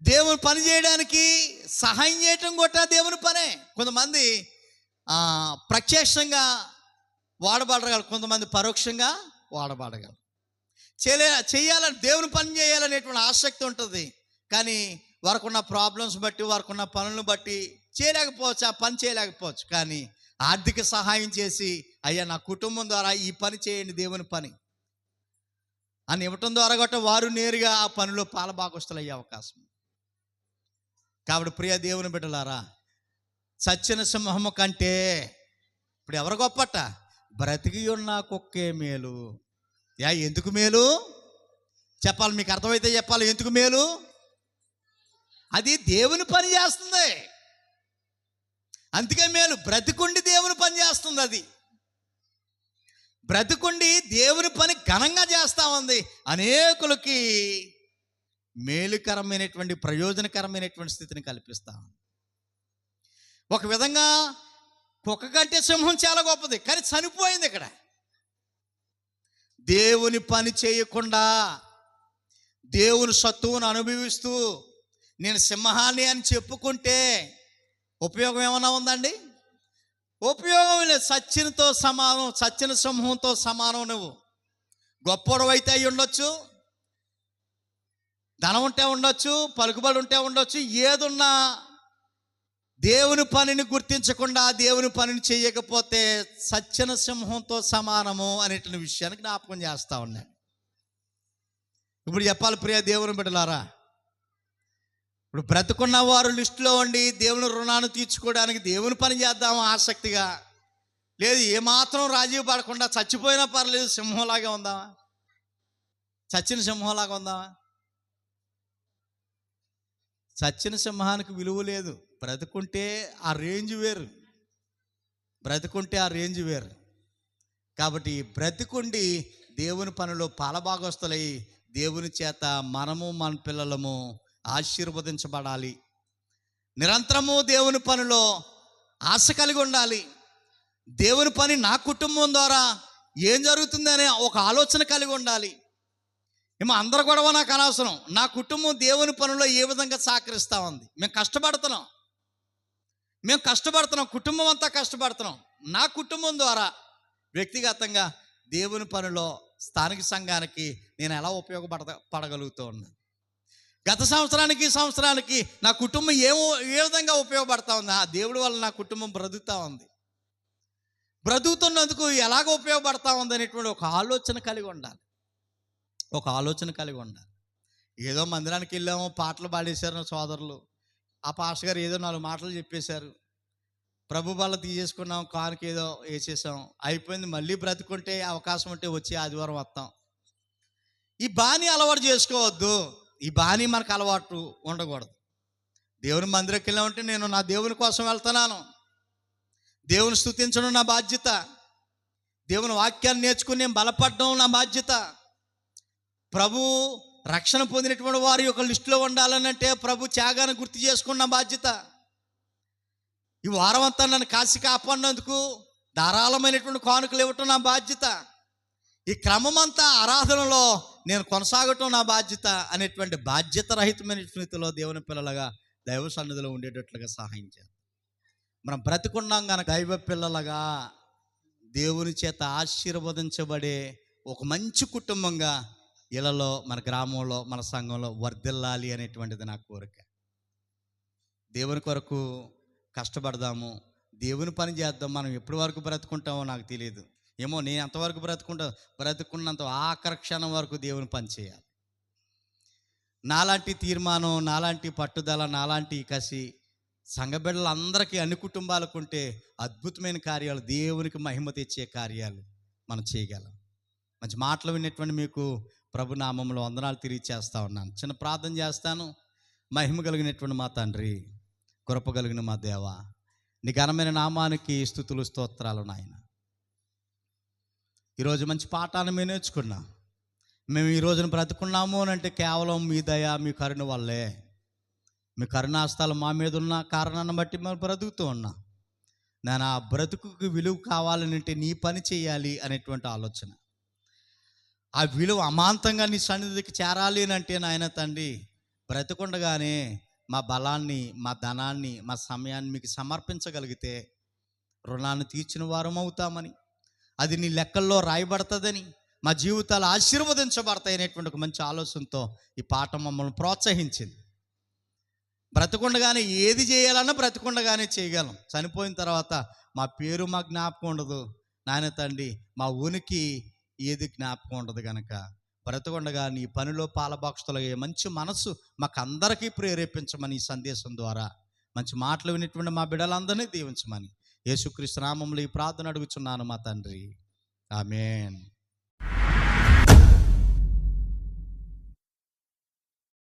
దేవుని పని చేయడానికి సహాయం చేయటం కూడా దేవుని పనే. కొంతమంది ప్రత్యక్షంగా వాడబడగలరు, కొంతమంది పరోక్షంగా వాడబడగలరు. చేయాలని, దేవుని పని చేయాలనేటువంటి ఆసక్తి ఉంటుంది. కానీ వారికి ఉన్న ప్రాబ్లమ్స్ బట్టి, వారికి ఉన్న పనులను బట్టి చేయలేకపోవచ్చు, ఆ పని చేయలేకపోవచ్చు. కానీ ఆర్థిక సహాయం చేసి, అయ్యా నా కుటుంబం ద్వారా ఈ పని చేయండి దేవుని పని అని ఇవ్వటం ద్వారా గట్రా వారు నేరుగా ఆ పనిలో పాలభాగస్తులు అయ్యే అవకాశం. కాబట్టి ప్రియ దేవుని బిడ్డలారా, చచ్చిన సింహము కంటే ఇప్పుడు ఎవరు గొప్పట? బ్రతికి ఉన్న కుక్కే మేలు. ఎందుకు మేలు చెప్పాలి, మీకు అర్థమైతే చెప్పాలి. ఎందుకు మేలు? అది దేవుని పని చేస్తుంది, అందుకే మేలు. బ్రతికుండి దేవుని పని చేస్తుంది. అది బ్రతికుండి దేవుని పని ఘనంగా చేస్తూ ఉంది. అనేకులకి మేలుకరమైనటువంటి, ప్రయోజనకరమైనటువంటి స్థితిని కల్పిస్తాం. ఒక విధంగా కుక్క కంటే సింహం చాలా గొప్పది, కానీ చనిపోయింది ఇక్కడ. దేవుని పని చేయకుండా దేవుని సత్తువును అనుభవిస్తూ నేను సింహాన్ని అని చెప్పుకుంటే ఉపయోగం ఏమైనా ఉందండి? ఉపయోగం లేదు. సచ్చినతో సమానం, సచ్చిన సింహంతో సమానం. నువ్వు గొప్పడు అయితే అయి ఉండొచ్చు, ధనం ఉంటే ఉండొచ్చు, పలుకుబడి ఉంటే ఉండొచ్చు, ఏదున్నా దేవుని పనిని గుర్తించకుండా దేవుని పనిని చేయకపోతే సచ్చిన సింహంతో సమానము అనేటువంటి విషయాన్ని జ్ఞాపకం చేస్తూ ఉన్నాను. ఇప్పుడు చెప్పాలి ప్రియ దేవుని బిడ్డలారా, ఇప్పుడు బ్రతుకున్న వారు లిస్టులో ఉండి దేవుని రుణాన్ని తీర్చుకోవడానికి దేవుని పని చేద్దాము ఆసక్తిగా, లేదు ఏమాత్రం రాజీ పడకుండా చచ్చిపోయినా పర్లేదు సింహంలాగా ఉందామా? చచ్చిన సింహంలాగా ఉందామా? చచ్చిన సింహానికి విలువ లేదు. బ్రతుకుంటే ఆ రేంజ్ వేరు, బ్రతుకుంటే ఆ రేంజ్ వేరు. కాబట్టి బ్రతికుండి దేవుని పనిలో పాలభాగస్తులై దేవుని చేత మనము మన పిల్లలము ఆశీర్వదించబడాలి. నిరంతరము దేవుని పనిలో ఆశ కలిగి ఉండాలి. దేవుని పని నా కుటుంబం ద్వారా ఏం జరుగుతుందనే ఒక ఆలోచన కలిగి ఉండాలి. ఏమో అందరు గొడవ నాకు అనవసరం, నా కుటుంబం దేవుని పనిలో ఏ విధంగా సహకరిస్తూ ఉంది. మేము కష్టపడుతున్నాం, కుటుంబం అంతా కష్టపడుతున్నాం. నా కుటుంబం ద్వారా వ్యక్తిగతంగా దేవుని పనిలో స్థానిక సంఘానికి నేను ఎలా పడగలుగుతూ ఉన్నాను. గత సంవత్సరానికి నా కుటుంబం ఏ విధంగా ఉపయోగపడతా ఉంది. ఆ దేవుడి వల్ల నా కుటుంబం బ్రతుకుతూ ఉంది, బ్రతుకుతున్నందుకు ఎలాగ ఉపయోగపడతా ఉంది అనేటువంటి ఒక ఆలోచన కలిగి ఉండాలి. ఏదో మందిరానికి వెళ్ళాము, పాటలు పాడేశారు నా సోదరులు, ఆ పాస్టర్ గారు ఏదో 4 మాటలు చెప్పేశారు, ప్రభు బల్ల తీసేసుకున్నాం, కానుక ఏదో వేసేసాం, అయిపోయింది. మళ్ళీ బ్రతుకుంటే అవకాశం ఉంటే వచ్చి ఆదివారం వస్తాం. ఈ బాని అలవాటు చేసుకోవద్దు. ఈ బాని మనకు అలవాటు ఉండకూడదు. దేవుని మందిరానికి వెళ్ళామంటే నేను నా దేవుని కోసం వెళ్తున్నాను, దేవుని స్తుతించడం నా బాధ్యత, దేవుని వాక్యాన్ని నేర్చుకుని నేను బలపడడం నా బాధ్యత. ప్రభు రక్షణ పొందినటువంటి వారి యొక్క లిస్టులో ఉండాలనంటే ప్రభు త్యాగాన్ని గుర్తు చేసుకున్న బాధ్యత. ఈ వారం అంతా నన్ను కాసి కాపాడినందుకు ధారాళమైనటువంటి కానుకలు ఇవ్వటం నా బాధ్యత. ఈ క్రమం అంతా ఆరాధనలో నేను కొనసాగటం నా బాధ్యత అనేటువంటి బాధ్యత రహితమైన స్థితిలో దేవుని పిల్లలుగా దైవ సన్నిధిలో ఉండేటట్లుగా సహాయం చేయాలి. మనం బ్రతికున్నాం కనుక దైవ పిల్లలుగా దేవుని చేత ఆశీర్వదించబడే ఒక మంచి కుటుంబంగా ఇళ్ళలో, మన గ్రామంలో, మన సంఘంలో వర్ధిల్లాలి అనేటువంటిది నా కోరిక. దేవుని కొరకు కష్టపడదాము, దేవుని పని చేద్దాం. మనం ఎప్పటి వరకు బ్రతుకుంటామో నాకు తెలియదు. ఏమో నేను ఎంతవరకు బ్రతుకున్నంత ఆఖరి క్షణం వరకు దేవుని పని చేయాలి. నాలాంటి తీర్మానం, నాలాంటి పట్టుదల, నాలాంటి కసి సంఘ బిడ్డలందరికీ, అన్ని కుటుంబాలకు ఉంటే అద్భుతమైన కార్యాలు, దేవునికి మహిమ తెచ్చే కార్యాలు మనం చేయగలం. మంచి మాటలు విన్నటువంటి మీకు ప్రభు నామంలో వందనాలు తిరిగి చేస్తూ ఉన్నాను. చిన్న ప్రార్థన చేస్తాను. మహిమ కలిగినటువంటి మా తండ్రి, కృప కలిగిన మా దేవ, నీ ఘనమైన నామానికి స్తుతులు స్తోత్రాలు నాయన. ఈరోజు మంచి పాఠాన్ని మేము నేర్చుకున్నాం. మేము ఈ రోజున బ్రతుకున్నాము అని అంటే కేవలం మీ దయ, మీ కరుణ వల్లే. మీ కరుణాస్తాలు మా మీద ఉన్న కారణాన్ని బట్టి మేము బ్రతుకుతూ ఉన్నాం. నేను ఆ బ్రతుకుకి విలువ కావాలని అంటే నీ పని చేయాలి అనేటువంటి ఆలోచన. ఆ విలువ అమాంతంగా నీ సన్నిధికి చేరాలి అని అంటే నాయన తండ్రి, బ్రతుకుండగానే మా బలాన్ని, మా ధనాన్ని, మా సమయాన్ని మీకు సమర్పించగలిగితే రుణాన్ని తీర్చిన వారం అవుతామని, అది నీ లెక్కల్లో రాయబడుతుందని, మా జీవితాలు ఆశీర్వదించబడతాయి అనేటువంటి ఒక మంచి ఆలోచనతో ఈ పాఠం మమ్మల్ని ప్రోత్సహించింది. బ్రతుకుండగానే ఏది చేయాలన్నా బ్రతుకుండగానే చేయగలం. చనిపోయిన తర్వాత మా పేరు మా జ్ఞాపకం ఉండదు నాయన తండ్రి, మా ఉనికి ఏది జ్ఞాపకం ఉండదు. కనుక బ్రతుకుండగా నీ పనిలో పాలభాగస్తులయ్యే మంచి మనసు మాకు అందరికీ ప్రేరేపించమని ఈ సందేశం ద్వారా మంచి మాటలు వినేటువంటి మా బిడ్డలందరినీ దీవించమని యేసుక్రీస్తు నామములో ఈ ప్రార్థన అడుగుచున్నాను మా తండ్రి. ఆమేన్.